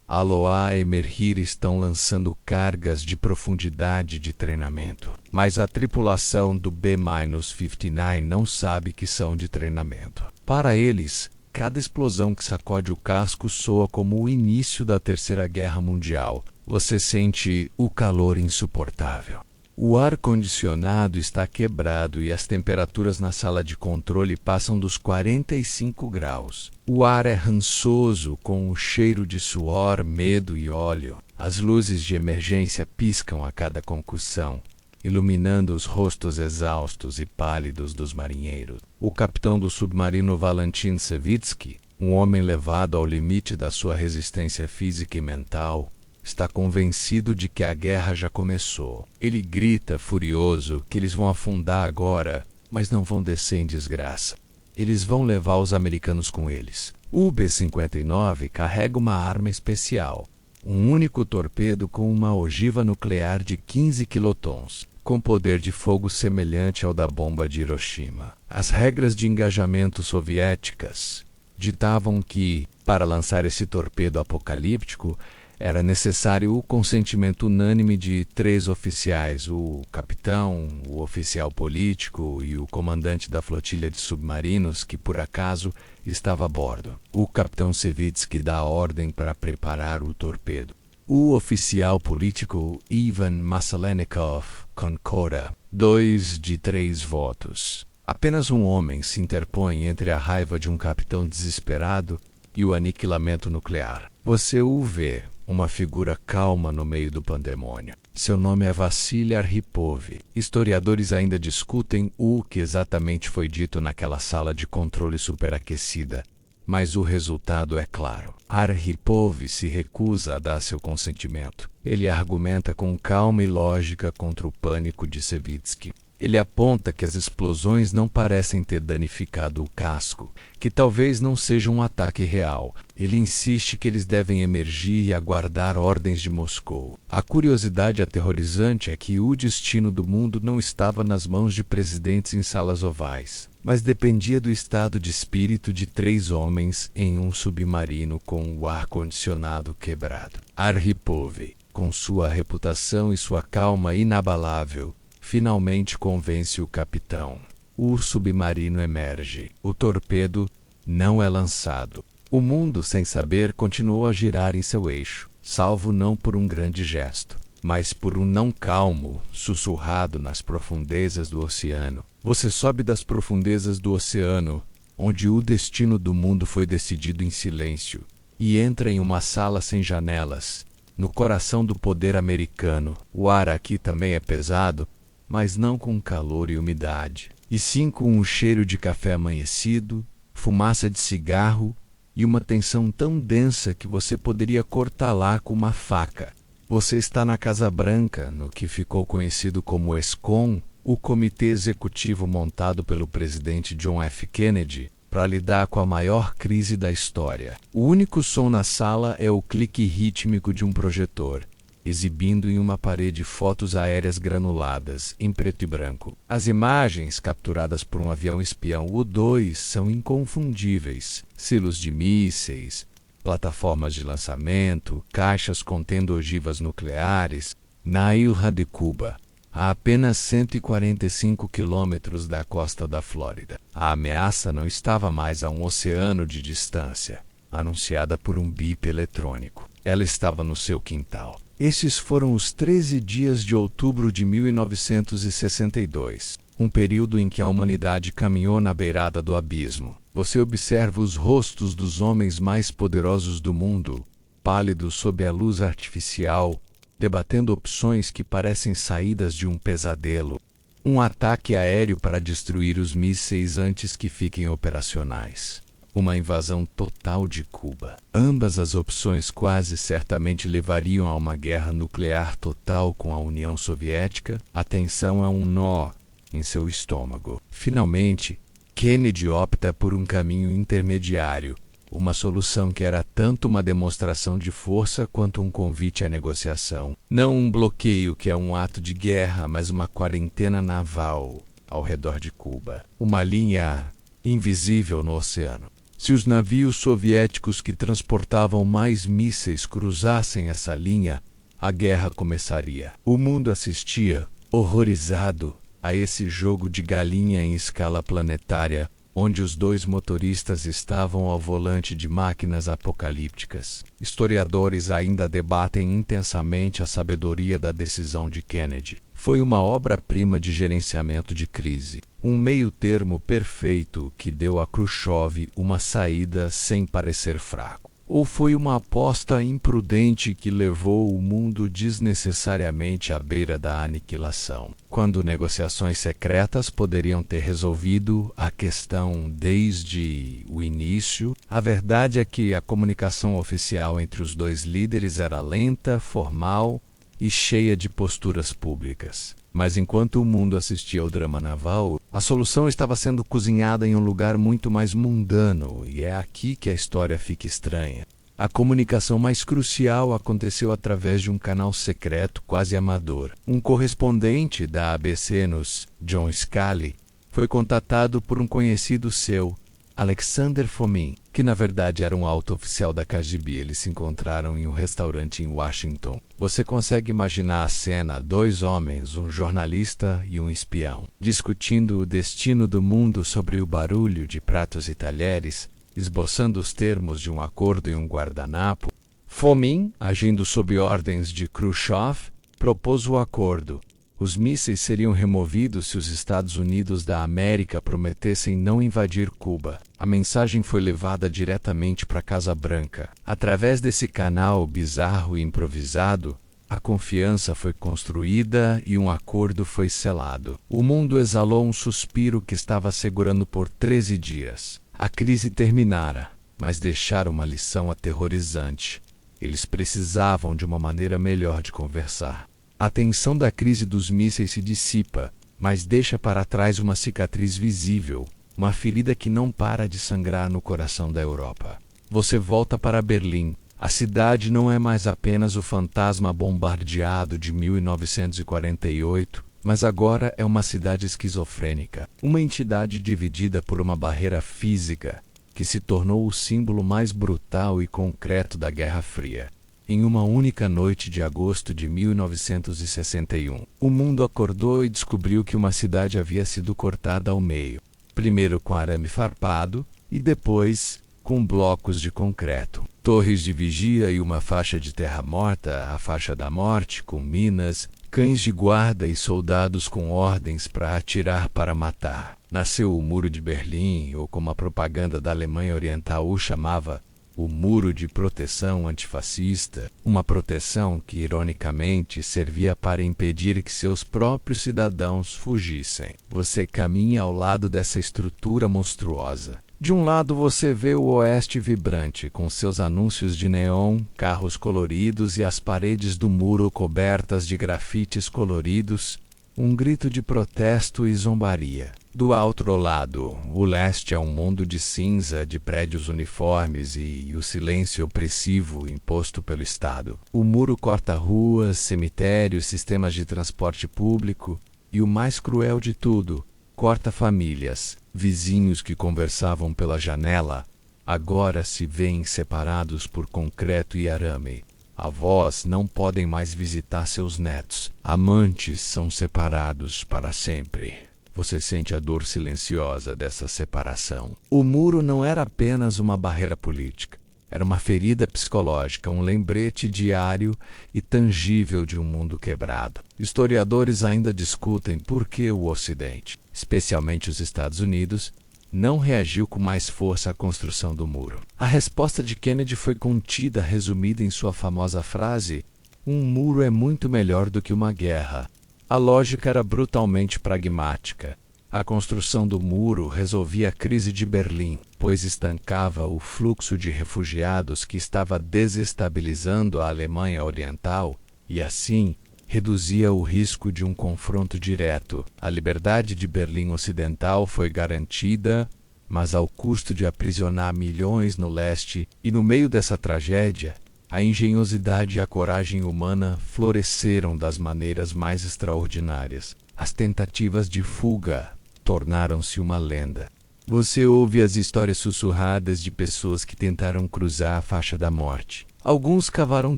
Aloha e Merhir estão lançando cargas de profundidade de treinamento. Mas a tripulação do B-59 não sabe que são de treinamento. Para eles, cada explosão que sacode o casco soa como o início da Terceira Guerra Mundial. Você sente o calor insuportável. O ar-condicionado está quebrado e as temperaturas na sala de controle passam dos 45 graus. O ar é rançoso, com o cheiro de suor, medo e óleo. As luzes de emergência piscam a cada concussão, iluminando os rostos exaustos e pálidos dos marinheiros. O capitão do submarino Valentin Savitsky, um homem levado ao limite da sua resistência física e mental, está convencido de que a guerra já começou. Ele grita, furioso, que eles vão afundar agora, mas não vão descer em desgraça. Eles vão levar os americanos com eles. O B-59 carrega uma arma especial, um único torpedo com uma ogiva nuclear de 15 quilotons, com poder de fogo semelhante ao da bomba de Hiroshima. As regras de engajamento soviéticas ditavam que, para lançar esse torpedo apocalíptico, Era necessário o consentimento unânime de 3 oficiais: o capitão, o oficial político e o comandante da flotilha de submarinos que, por acaso, estava a bordo. O capitão Sevitsky dá a ordem para preparar o torpedo. O oficial político Ivan Maslenikov concorda. 2 de 3 votos. Apenas um homem se interpõe entre a raiva de um capitão desesperado e o aniquilamento nuclear. Você o vê, uma figura calma no meio do pandemônio. Seu nome é Vassily Arhipov. Historiadores ainda discutem o que exatamente foi dito naquela sala de controle superaquecida, mas o resultado é claro. Arhipov se recusa a dar seu consentimento. Ele argumenta com calma e lógica contra o pânico de Sevitsky. Ele aponta que as explosões não parecem ter danificado o casco, que talvez não seja um ataque real. Ele insiste que eles devem emergir e aguardar ordens de Moscou. A curiosidade aterrorizante é que o destino do mundo não estava nas mãos de presidentes em salas ovais, mas dependia do estado de espírito de 3 homens em um submarino com o ar-condicionado quebrado. Arhipov, com sua reputação e sua calma inabalável, finalmente convence o capitão. O submarino emerge. O torpedo não é lançado. O mundo, sem saber, continuou a girar em seu eixo, salvo não por um grande gesto, mas por um não calmo, sussurrado nas profundezas do oceano. Você sobe das profundezas do oceano, onde o destino do mundo foi decidido em silêncio, e entra em uma sala sem janelas, no coração do poder americano. O ar aqui também é pesado, mas não com calor e umidade, e sim com um cheiro de café amanhecido, fumaça de cigarro e uma tensão tão densa que você poderia cortá-la com uma faca. Você está na Casa Branca, no que ficou conhecido como ESCOM, o comitê executivo montado pelo presidente John F. Kennedy para lidar com a maior crise da história. O único som na sala é o clique rítmico de um projetor, exibindo em uma parede fotos aéreas granuladas, em preto e branco. As imagens, capturadas por um avião espião U-2, são inconfundíveis. Silos de mísseis, plataformas de lançamento, caixas contendo ogivas nucleares. Na ilha de Cuba, a apenas 145 quilômetros da costa da Flórida, a ameaça não estava mais a um oceano de distância, anunciada por um bip eletrônico. Ela estava no seu quintal. Esses foram os 13 dias de outubro de 1962, um período em que a humanidade caminhou na beirada do abismo. Você observa os rostos dos homens mais poderosos do mundo, pálidos sob a luz artificial, debatendo opções que parecem saídas de um pesadelo. Um ataque aéreo para destruir os mísseis antes que fiquem operacionais. Uma invasão total de Cuba. Ambas as opções quase certamente levariam a uma guerra nuclear total com a União Soviética. A tensão é um nó em seu estômago. Finalmente, Kennedy opta por um caminho intermediário, uma solução que era tanto uma demonstração de força quanto um convite à negociação. Não um bloqueio, que é um ato de guerra, mas uma quarentena naval ao redor de Cuba. Uma linha invisível no oceano. Se os navios soviéticos que transportavam mais mísseis cruzassem essa linha, a guerra começaria. O mundo assistia, horrorizado, a esse jogo de galinha em escala planetária, onde os 2 motoristas estavam ao volante de máquinas apocalípticas. Historiadores ainda debatem intensamente a sabedoria da decisão de Kennedy. Foi uma obra-prima de gerenciamento de crise, um meio-termo perfeito que deu a Khrushchev uma saída sem parecer fraco. Ou foi uma aposta imprudente que levou o mundo desnecessariamente à beira da aniquilação, quando negociações secretas poderiam ter resolvido a questão desde o início? A verdade é que a comunicação oficial entre os 2 líderes era lenta, formal e cheia de posturas públicas. Mas enquanto o mundo assistia ao drama naval, a solução estava sendo cozinhada em um lugar muito mais mundano, e é aqui que a história fica estranha. A comunicação mais crucial aconteceu através de um canal secreto quase amador. Um correspondente da ABC News, John Scully, foi contatado por um conhecido seu, Alexander Fomin, que na verdade era um alto oficial da KGB. Eles se encontraram em um restaurante em Washington. Você consegue imaginar a cena: dois homens, um jornalista e um espião, discutindo o destino do mundo sobre o barulho de pratos e talheres, esboçando os termos de um acordo em um guardanapo. Fomin, agindo sob ordens de Khrushchev, propôs o acordo. Os mísseis seriam removidos se os Estados Unidos da América prometessem não invadir Cuba. A mensagem foi levada diretamente para a Casa Branca. Através desse canal bizarro e improvisado, a confiança foi construída e um acordo foi selado. O mundo exalou um suspiro que estava segurando por 13 dias. A crise terminara, mas deixara uma lição aterrorizante. Eles precisavam de uma maneira melhor de conversar. A tensão da crise dos mísseis se dissipa, mas deixa para trás uma cicatriz visível, uma ferida que não para de sangrar no coração da Europa. Você volta para Berlim. A cidade não é mais apenas o fantasma bombardeado de 1948, mas agora é uma cidade esquizofrênica, uma entidade dividida por uma barreira física, que se tornou o símbolo mais brutal e concreto da Guerra Fria. Em uma única noite de agosto de 1961, o mundo acordou e descobriu que uma cidade havia sido cortada ao meio, primeiro com arame farpado e depois com blocos de concreto, torres de vigia e uma faixa de terra morta, a faixa da morte, com minas, cães de guarda e soldados com ordens para atirar para matar. Nasceu o Muro de Berlim, ou como a propaganda da Alemanha Oriental o chamava, o Muro de Proteção Antifascista, uma proteção que, ironicamente, servia para impedir que seus próprios cidadãos fugissem. Você caminha ao lado dessa estrutura monstruosa. De um lado você vê o oeste vibrante, com seus anúncios de neon, carros coloridos e as paredes do muro cobertas de grafites coloridos, um grito de protesto e zombaria. Do outro lado, o leste é um mundo de cinza, de prédios uniformes e o silêncio opressivo imposto pelo Estado. O muro corta ruas, cemitérios, sistemas de transporte público e, o mais cruel de tudo, corta famílias. Vizinhos que conversavam pela janela agora se veem separados por concreto e arame. Avós não podem mais visitar seus netos. Amantes são separados para sempre. Você sente a dor silenciosa dessa separação. O muro não era apenas uma barreira política. Era uma ferida psicológica, um lembrete diário e tangível de um mundo quebrado. Historiadores ainda discutem por que o Ocidente, especialmente os Estados Unidos, não reagiu com mais força à construção do muro. A resposta de Kennedy foi contida, resumida em sua famosa frase: "Um muro é muito melhor do que uma guerra." A lógica era brutalmente pragmática. A construção do muro resolvia a crise de Berlim, pois estancava o fluxo de refugiados que estava desestabilizando a Alemanha Oriental e, assim, reduzia o risco de um confronto direto. A liberdade de Berlim Ocidental foi garantida, mas ao custo de aprisionar milhões no leste, e no meio dessa tragédia, a engenhosidade e a coragem humana floresceram das maneiras mais extraordinárias. As tentativas de fuga tornaram-se uma lenda. Você ouve as histórias sussurradas de pessoas que tentaram cruzar a faixa da morte. Alguns cavaram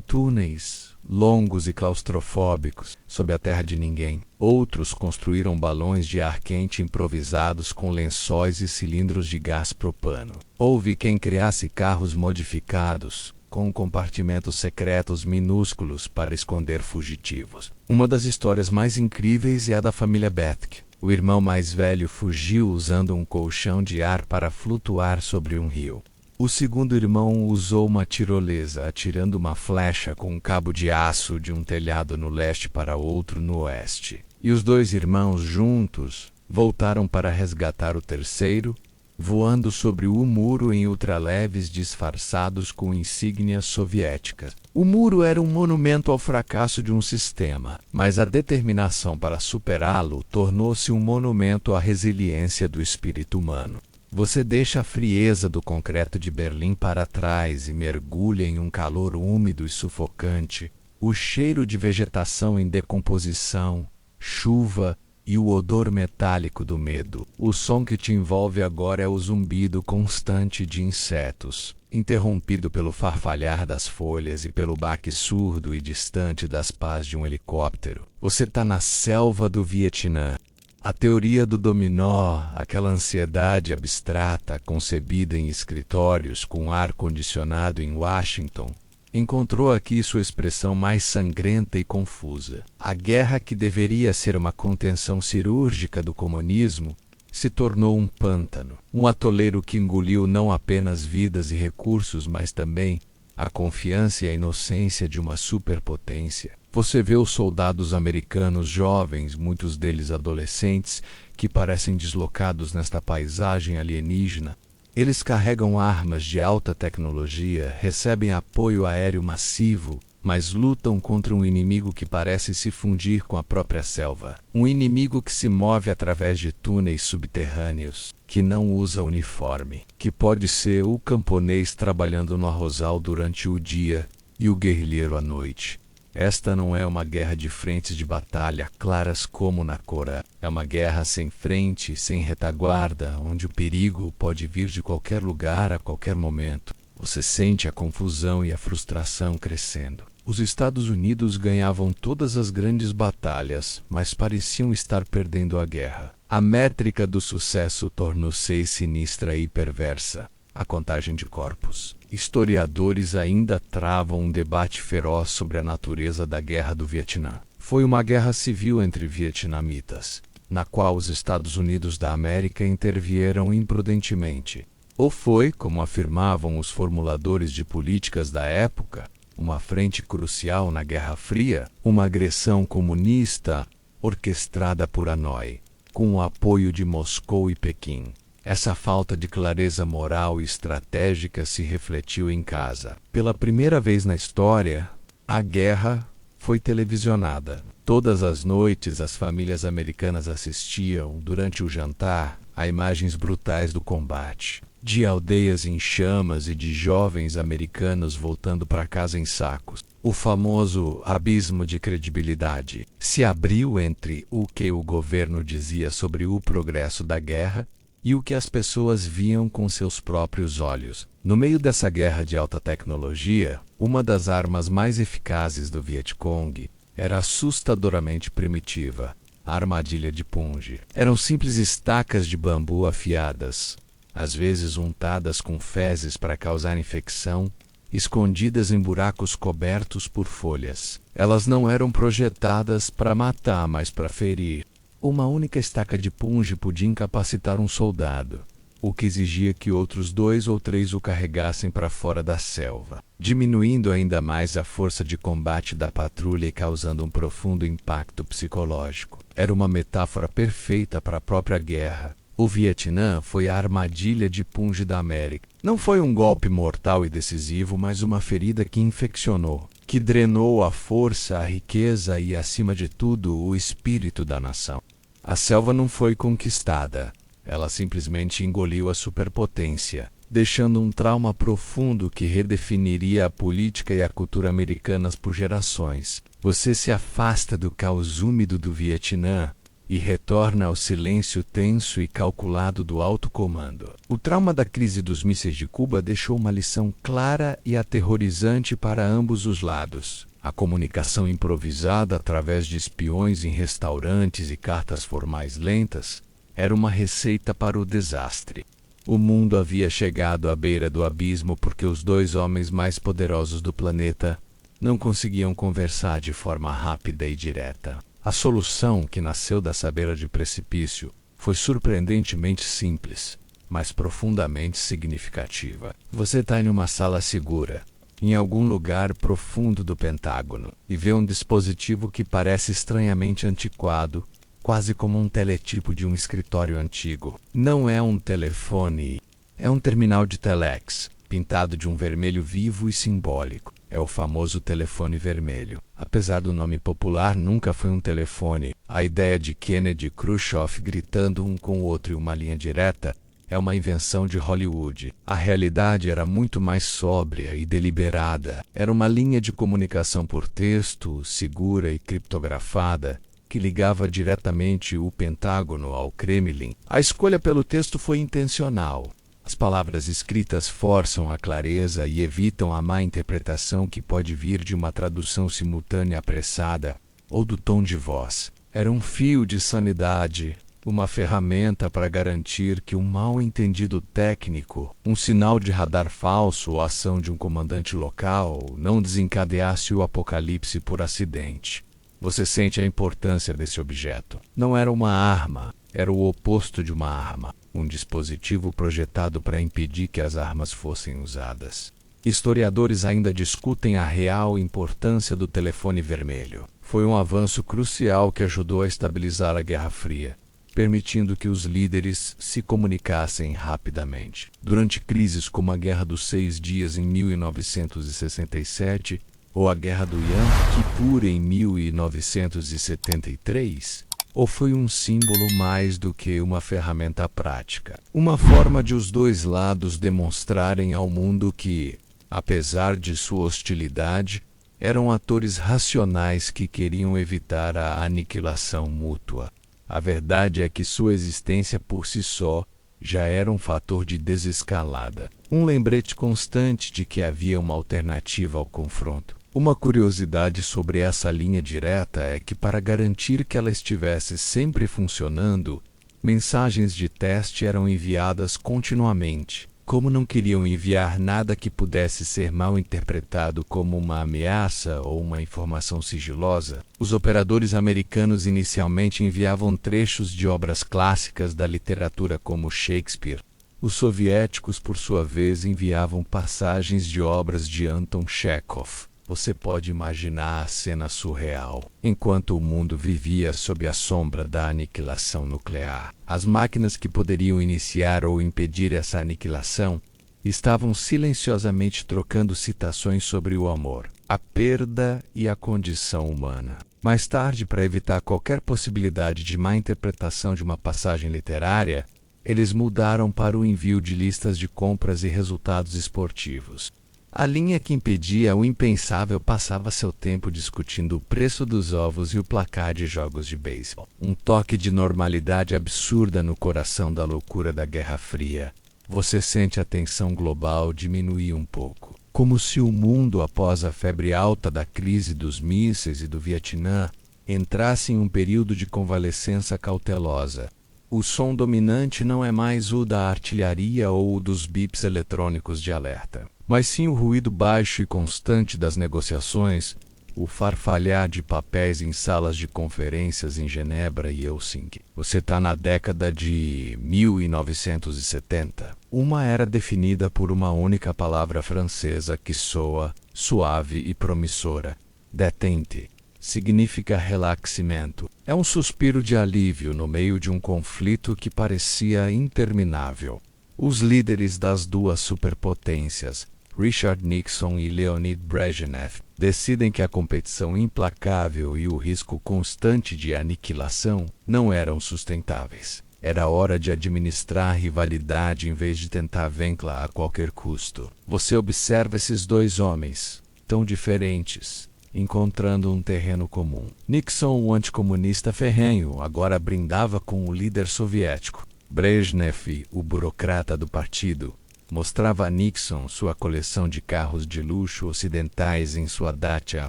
túneis longos e claustrofóbicos sob a terra de ninguém. Outros construíram balões de ar quente improvisados com lençóis e cilindros de gás propano. Houve quem criasse carros modificados com compartimentos secretos minúsculos para esconder fugitivos. Uma das histórias mais incríveis é a da família Bethke. O irmão mais velho fugiu usando um colchão de ar para flutuar sobre um rio. O segundo irmão usou uma tirolesa, atirando uma flecha com um cabo de aço de um telhado no leste para outro no oeste. E os dois irmãos, juntos, voltaram para resgatar o terceiro, voando sobre o muro em ultraleves disfarçados com insígnias soviéticas. O muro era um monumento ao fracasso de um sistema, mas a determinação para superá-lo tornou-se um monumento à resiliência do espírito humano. Você deixa a frieza do concreto de Berlim para trás e mergulha em um calor úmido e sufocante, o cheiro de vegetação em decomposição, chuva e o odor metálico do medo. O som que te envolve agora é o zumbido constante de insetos, interrompido pelo farfalhar das folhas e pelo baque surdo e distante das pás de um helicóptero. Você está na selva do Vietnã. A teoria do dominó, aquela ansiedade abstrata concebida em escritórios com ar-condicionado em Washington, encontrou aqui sua expressão mais sangrenta e confusa. A guerra, que deveria ser uma contenção cirúrgica do comunismo, se tornou um pântano, um atoleiro que engoliu não apenas vidas e recursos, mas também a confiança e a inocência de uma superpotência. Você vê os soldados americanos jovens, muitos deles adolescentes, que parecem deslocados nesta paisagem alienígena. Eles carregam armas de alta tecnologia, recebem apoio aéreo massivo, mas lutam contra um inimigo que parece se fundir com a própria selva. Um inimigo que se move através de túneis subterrâneos, que não usa uniforme, que pode ser o camponês trabalhando no arrozal durante o dia e o guerrilheiro à noite. Esta não é uma guerra de frentes de batalha claras como na Coreia. É uma guerra sem frente, sem retaguarda, onde o perigo pode vir de qualquer lugar a qualquer momento. Você sente a confusão e a frustração crescendo. Os Estados Unidos ganhavam todas as grandes batalhas, mas pareciam estar perdendo a guerra. A métrica do sucesso tornou-se sinistra e perversa. A contagem de corpos. Historiadores ainda travam um debate feroz sobre a natureza da Guerra do Vietnã. Foi uma guerra civil entre vietnamitas, na qual os Estados Unidos da América intervieram imprudentemente. Ou foi, como afirmavam os formuladores de políticas da época, uma frente crucial na Guerra Fria, uma agressão comunista orquestrada por Hanoi, com o apoio de Moscou e Pequim. Essa falta de clareza moral e estratégica se refletiu em casa. Pela primeira vez na história, a guerra foi televisionada. Todas as noites, as famílias americanas assistiam, durante o jantar, a imagens brutais do combate, de aldeias em chamas e de jovens americanos voltando para casa em sacos. O famoso abismo de credibilidade se abriu entre o que o governo dizia sobre o progresso da guerra e o que as pessoas viam com seus próprios olhos. No meio dessa guerra de alta tecnologia, uma das armas mais eficazes do Vietcong era assustadoramente primitiva, a armadilha de Punji. Eram simples estacas de bambu afiadas, às vezes untadas com fezes para causar infecção, escondidas em buracos cobertos por folhas. Elas não eram projetadas para matar, mas para ferir. Uma única estaca de punje podia incapacitar um soldado, o que exigia que outros 2 ou 3 o carregassem para fora da selva, diminuindo ainda mais a força de combate da patrulha e causando um profundo impacto psicológico. Era uma metáfora perfeita para a própria guerra. O Vietnã foi a armadilha de punje da América. Não foi um golpe mortal e decisivo, mas uma ferida que infeccionou, que drenou a força, a riqueza e, acima de tudo, o espírito da nação. A selva não foi conquistada, ela simplesmente engoliu a superpotência, deixando um trauma profundo que redefiniria a política e a cultura americanas por gerações. Você se afasta do caos úmido do Vietnã e retorna ao silêncio tenso e calculado do alto comando. O trauma da crise dos mísseis de Cuba deixou uma lição clara e aterrorizante para ambos os lados. A comunicação improvisada através de espiões em restaurantes e cartas formais lentas era uma receita para o desastre. O mundo havia chegado à beira do abismo porque os 2 homens mais poderosos do planeta não conseguiam conversar de forma rápida e direta. A solução, que nasceu dessa beira de precipício, foi surpreendentemente simples, mas profundamente significativa. Você está em uma sala segura, em algum lugar profundo do Pentágono, e vê um dispositivo que parece estranhamente antiquado, quase como um teletipo de um escritório antigo. Não é um telefone, é um terminal de telex, pintado de um vermelho vivo e simbólico. É o famoso telefone vermelho. Apesar do nome popular, nunca foi um telefone. A ideia de Kennedy e Khrushchev gritando um com o outro em uma linha direta é uma invenção de Hollywood. A realidade era muito mais sóbria e deliberada. Era uma linha de comunicação por texto, segura e criptografada, que ligava diretamente o Pentágono ao Kremlin. A escolha pelo texto foi intencional. As palavras escritas forçam a clareza e evitam a má interpretação que pode vir de uma tradução simultânea apressada ou do tom de voz. Era um fio de sanidade, uma ferramenta para garantir que um mal-entendido técnico, um sinal de radar falso ou ação de um comandante local não desencadeasse o apocalipse por acidente. Você sente a importância desse objeto. Não era uma arma, era o oposto de uma arma, um dispositivo projetado para impedir que as armas fossem usadas. Historiadores ainda discutem a real importância do telefone vermelho. Foi um avanço crucial que ajudou a estabilizar a Guerra Fria, permitindo que os líderes se comunicassem rapidamente. Durante crises como a Guerra dos 6 Dias em 1967 ou a Guerra do Yom Kippur em 1973, ou foi um símbolo mais do que uma ferramenta prática. Uma forma de os dois lados demonstrarem ao mundo que, apesar de sua hostilidade, eram atores racionais que queriam evitar a aniquilação mútua. A verdade é que sua existência por si só já era um fator de desescalada, um lembrete constante de que havia uma alternativa ao confronto. Uma curiosidade sobre essa linha direta é que, para garantir que ela estivesse sempre funcionando, mensagens de teste eram enviadas continuamente. Como não queriam enviar nada que pudesse ser mal interpretado como uma ameaça ou uma informação sigilosa, os operadores americanos inicialmente enviavam trechos de obras clássicas da literatura como Shakespeare. Os soviéticos, por sua vez, enviavam passagens de obras de Anton Chekhov. Você pode imaginar a cena surreal. Enquanto o mundo vivia sob a sombra da aniquilação nuclear, as máquinas que poderiam iniciar ou impedir essa aniquilação estavam silenciosamente trocando citações sobre o amor, a perda e a condição humana. Mais tarde, para evitar qualquer possibilidade de má interpretação de uma passagem literária, eles mudaram para o envio de listas de compras e resultados esportivos. A linha que impedia o impensável passava seu tempo discutindo o preço dos ovos e o placar de jogos de beisebol. Um toque de normalidade absurda no coração da loucura da Guerra Fria. Você sente a tensão global diminuir um pouco. Como se o mundo, após a febre alta da crise dos mísseis e do Vietnã, entrasse em um período de convalescença cautelosa. O som dominante não é mais o da artilharia ou o dos bips eletrônicos de alerta, mas sim o ruído baixo e constante das negociações, o farfalhar de papéis em salas de conferências em Genebra e Helsinki. Você está na década de 1970. Uma era definida por uma única palavra francesa que soa suave e promissora: détente. Significa relaxamento. É um suspiro de alívio no meio de um conflito que parecia interminável. Os líderes das duas superpotências, Richard Nixon e Leonid Brezhnev, decidem que a competição implacável e o risco constante de aniquilação não eram sustentáveis. Era hora de administrar a rivalidade em vez de tentar vencê-la a qualquer custo. Você observa esses dois homens, tão diferentes, encontrando um terreno comum. Nixon, o anticomunista ferrenho, agora brindava com o líder soviético. Brezhnev, o burocrata do partido, mostrava a Nixon sua coleção de carros de luxo ocidentais em sua Dacia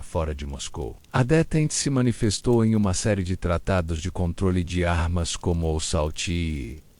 fora de Moscou. A detente se manifestou em uma série de tratados de controle de armas como o SALT,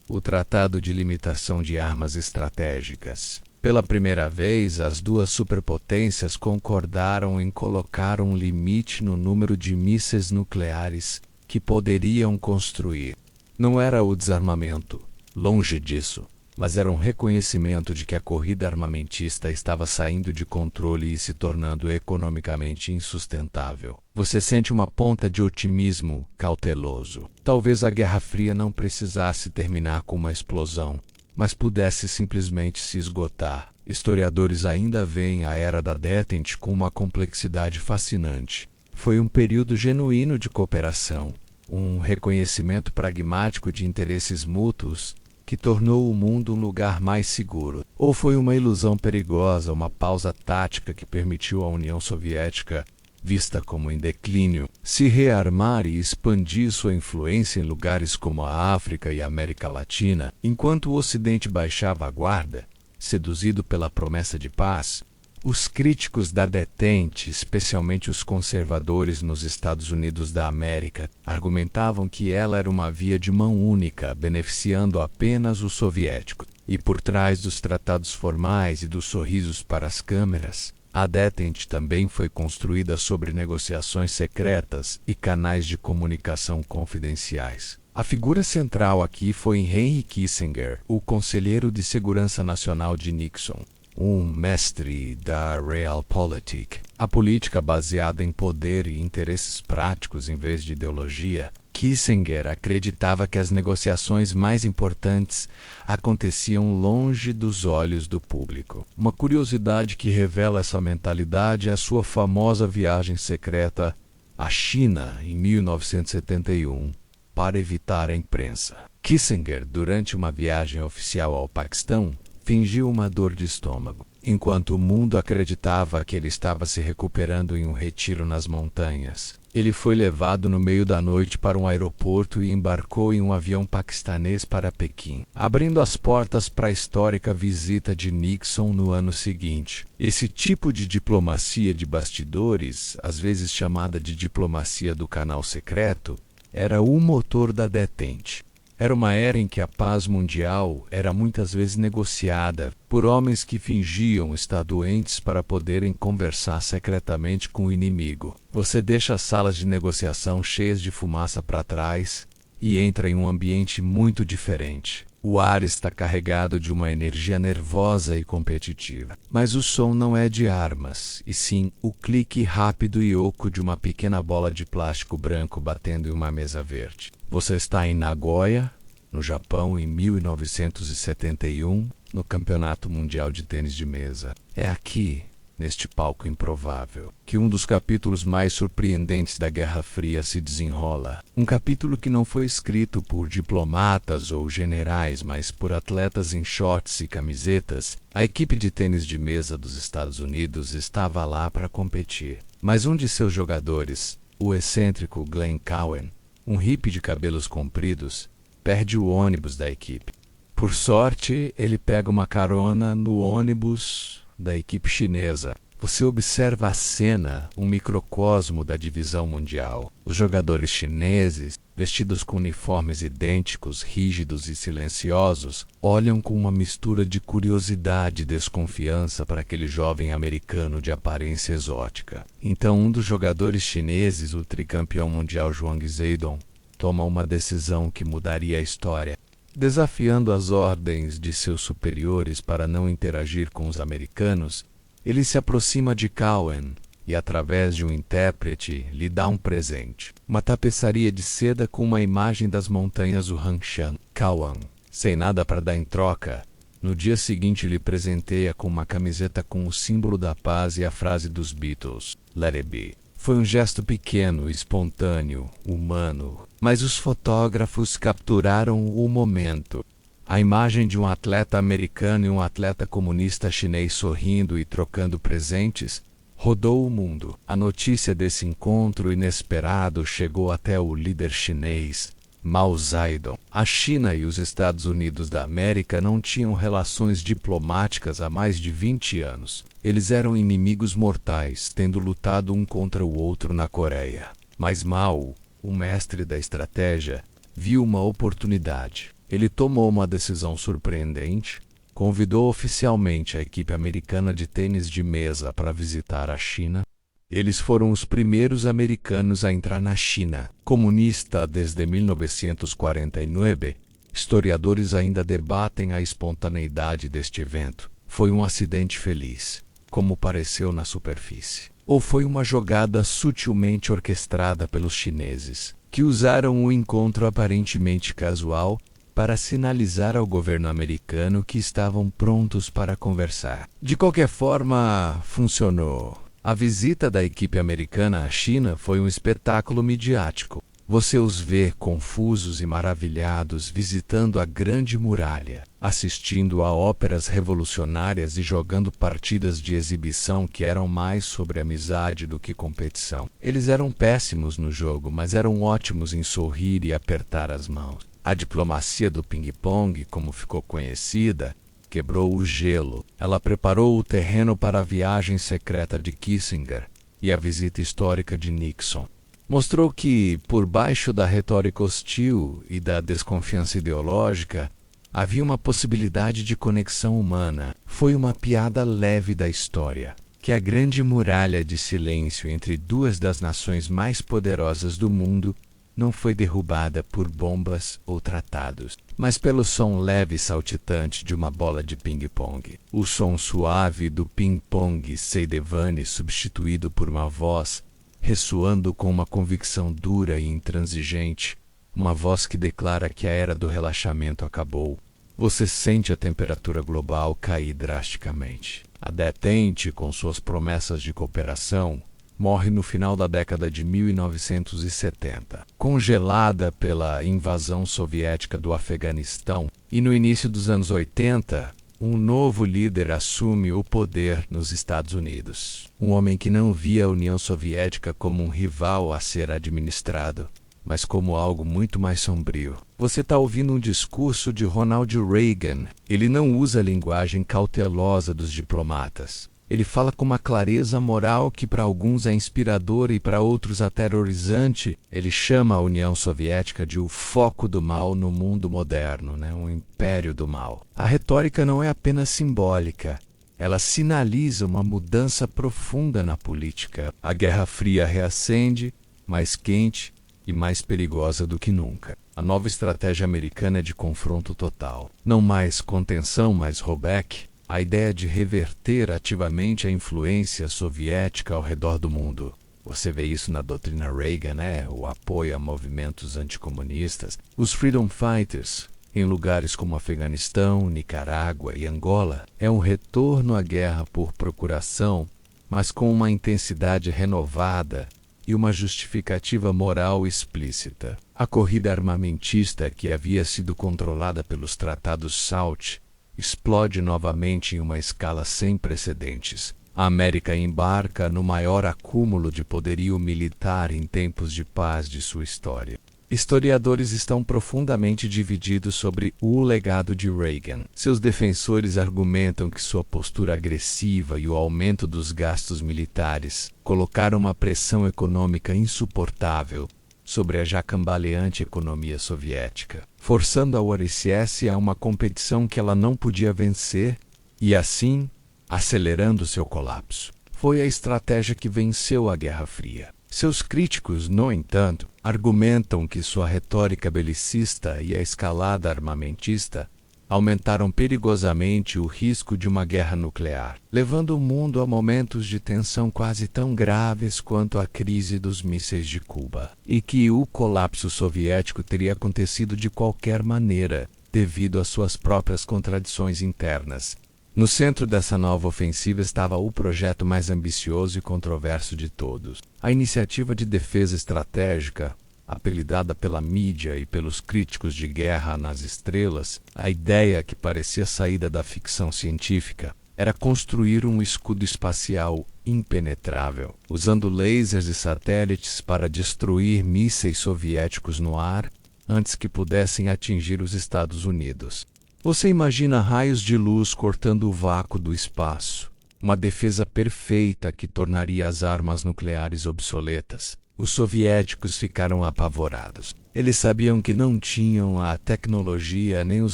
o Tratado de Limitação de Armas Estratégicas. Pela primeira vez, as duas superpotências concordaram em colocar um limite no número de mísseis nucleares que poderiam construir. Não era o desarmamento, longe disso, mas era um reconhecimento de que a corrida armamentista estava saindo de controle e se tornando economicamente insustentável. Você sente uma ponta de otimismo cauteloso. Talvez a Guerra Fria não precisasse terminar com uma explosão, mas pudesse simplesmente se esgotar. Historiadores ainda veem a Era da Détente com uma complexidade fascinante. Foi um período genuíno de cooperação, um reconhecimento pragmático de interesses mútuos que tornou o mundo um lugar mais seguro. Ou foi uma ilusão perigosa, uma pausa tática que permitiu à União Soviética vista como em declínio, se rearmar e expandir sua influência em lugares como a África e a América Latina, enquanto o Ocidente baixava a guarda, seduzido pela promessa de paz. Os críticos da detente, especialmente os conservadores nos Estados Unidos da América, argumentavam que ela era uma via de mão única, beneficiando apenas os soviéticos. E por trás dos tratados formais e dos sorrisos para as câmeras, a detente também foi construída sobre negociações secretas e canais de comunicação confidenciais. A figura central aqui foi Henry Kissinger, o conselheiro de segurança nacional de Nixon. Um mestre da Realpolitik, a política baseada em poder e interesses práticos em vez de ideologia. Kissinger acreditava que as negociações mais importantes aconteciam longe dos olhos do público. Uma curiosidade que revela essa mentalidade é a sua famosa viagem secreta à China em 1971 para evitar a imprensa. Kissinger, durante uma viagem oficial ao Paquistão, fingiu uma dor de estômago, enquanto o mundo acreditava que ele estava se recuperando em um retiro nas montanhas. Ele foi levado no meio da noite para um aeroporto e embarcou em um avião paquistanês para Pequim, abrindo as portas para a histórica visita de Nixon no ano seguinte. Esse tipo de diplomacia de bastidores, às vezes chamada de diplomacia do canal secreto, era o motor da detente. Era uma era em que a paz mundial era muitas vezes negociada por homens que fingiam estar doentes para poderem conversar secretamente com o inimigo. Você deixa as salas de negociação cheias de fumaça para trás e entra em um ambiente muito diferente. O ar está carregado de uma energia nervosa e competitiva. Mas o som não é de armas, e sim o clique rápido e oco de uma pequena bola de plástico branco batendo em uma mesa verde. Você está em Nagoya, no Japão, em 1971, no Campeonato Mundial de Tênis de Mesa. É aqui, neste palco improvável, que um dos capítulos mais surpreendentes da Guerra Fria se desenrola. Um capítulo que não foi escrito por diplomatas ou generais, mas por atletas em shorts e camisetas. A equipe de tênis de mesa dos Estados Unidos estava lá para competir. Mas um de seus jogadores, o excêntrico Glenn Cowan, um hippie de cabelos compridos, perde o ônibus da equipe. Por sorte, ele pega uma carona no ônibus da equipe chinesa. Você observa a cena, um microcosmo da divisão mundial. Os jogadores chineses, vestidos com uniformes idênticos, rígidos e silenciosos, olham com uma mistura de curiosidade e desconfiança para aquele jovem americano de aparência exótica. Então um dos jogadores chineses, o tricampeão mundial Zhuang Zedong, toma uma decisão que mudaria a história. Desafiando as ordens de seus superiores para não interagir com os americanos, ele se aproxima de Cowan e, através de um intérprete, lhe dá um presente. Uma tapeçaria de seda com uma imagem das montanhas Uranshan. Cowan, sem nada para dar em troca, no dia seguinte lhe presenteia com uma camiseta com o símbolo da paz e a frase dos Beatles, Let It Be. Foi um gesto pequeno, espontâneo, humano, mas os fotógrafos capturaram o momento. A imagem de um atleta americano e um atleta comunista chinês sorrindo e trocando presentes rodou o mundo. A notícia desse encontro inesperado chegou até o líder chinês, Mao Zedong. A China e os Estados Unidos da América não tinham relações diplomáticas há mais de 20 anos. Eles eram inimigos mortais, tendo lutado um contra o outro na Coreia. Mas Mao, o mestre da estratégia, viu uma oportunidade. Ele tomou uma decisão surpreendente, convidou oficialmente a equipe americana de tênis de mesa para visitar a China. Eles foram os primeiros americanos a entrar na China, comunista desde 1949. Historiadores ainda debatem a espontaneidade deste evento. Foi um acidente feliz, como pareceu na superfície, ou foi uma jogada sutilmente orquestrada pelos chineses, que usaram o encontro aparentemente casual para sinalizar ao governo americano que estavam prontos para conversar. De qualquer forma, funcionou. A visita da equipe americana à China foi um espetáculo midiático. Você os vê confusos e maravilhados visitando a Grande Muralha, assistindo a óperas revolucionárias e jogando partidas de exibição que eram mais sobre amizade do que competição. Eles eram péssimos no jogo, mas eram ótimos em sorrir e apertar as mãos. A diplomacia do ping-pong, como ficou conhecida, quebrou o gelo. Ela preparou o terreno para a viagem secreta de Kissinger e a visita histórica de Nixon. Mostrou que, por baixo da retórica hostil e da desconfiança ideológica, havia uma possibilidade de conexão humana. Foi uma piada leve da história, que a grande muralha de silêncio entre duas das nações mais poderosas do mundo não foi derrubada por bombas ou tratados, mas pelo som leve e saltitante de uma bola de ping-pong. O som suave do ping-pong Seidevani substituído por uma voz ressoando com uma convicção dura e intransigente, uma voz que declara que a era do relaxamento acabou. Você sente a temperatura global cair drasticamente. A detente, com suas promessas de cooperação, morre no final da década de 1970, congelada pela invasão soviética do Afeganistão, e no início dos anos 80, um novo líder assume o poder nos Estados Unidos. Um homem que não via a União Soviética como um rival a ser administrado, mas como algo muito mais sombrio. Você está ouvindo um discurso de Ronald Reagan. Ele não usa a linguagem cautelosa dos diplomatas. Ele fala com uma clareza moral que para alguns é inspiradora e para outros aterrorizante. Ele chama a União Soviética de o foco do mal no mundo moderno, um império do mal. A retórica não é apenas simbólica. Ela sinaliza uma mudança profunda na política. A Guerra Fria reacende, mais quente e mais perigosa do que nunca. A nova estratégia americana é de confronto total. Não mais contenção, mas rollback. A ideia de reverter ativamente a influência soviética ao redor do mundo. Você vê isso na doutrina Reagan, o apoio a movimentos anticomunistas. Os Freedom Fighters, em lugares como Afeganistão, Nicarágua e Angola, é um retorno à guerra por procuração, mas com uma intensidade renovada e uma justificativa moral explícita. A corrida armamentista, que havia sido controlada pelos tratados SALT, explode novamente em uma escala sem precedentes. A América embarca no maior acúmulo de poderio militar em tempos de paz de sua história. Historiadores estão profundamente divididos sobre o legado de Reagan. Seus defensores argumentam que sua postura agressiva e o aumento dos gastos militares colocaram uma pressão econômica insuportável sobre a já cambaleante economia soviética, forçando a URSS a uma competição que ela não podia vencer e, assim, acelerando seu colapso. Foi a estratégia que venceu a Guerra Fria. Seus críticos, no entanto, argumentam que sua retórica belicista e a escalada armamentista aumentaram perigosamente o risco de uma guerra nuclear, levando o mundo a momentos de tensão quase tão graves quanto a crise dos mísseis de Cuba, e que o colapso soviético teria acontecido de qualquer maneira, devido às suas próprias contradições internas. No centro dessa nova ofensiva estava o projeto mais ambicioso e controverso de todos, a Iniciativa de Defesa Estratégica, apelidada pela mídia e pelos críticos de Guerra nas Estrelas. A ideia, que parecia saída da ficção científica, era construir um escudo espacial impenetrável, usando lasers e satélites para destruir mísseis soviéticos no ar antes que pudessem atingir os Estados Unidos. Você imagina raios de luz cortando o vácuo do espaço, uma defesa perfeita que tornaria as armas nucleares obsoletas. Os soviéticos ficaram apavorados. Eles sabiam que não tinham a tecnologia nem os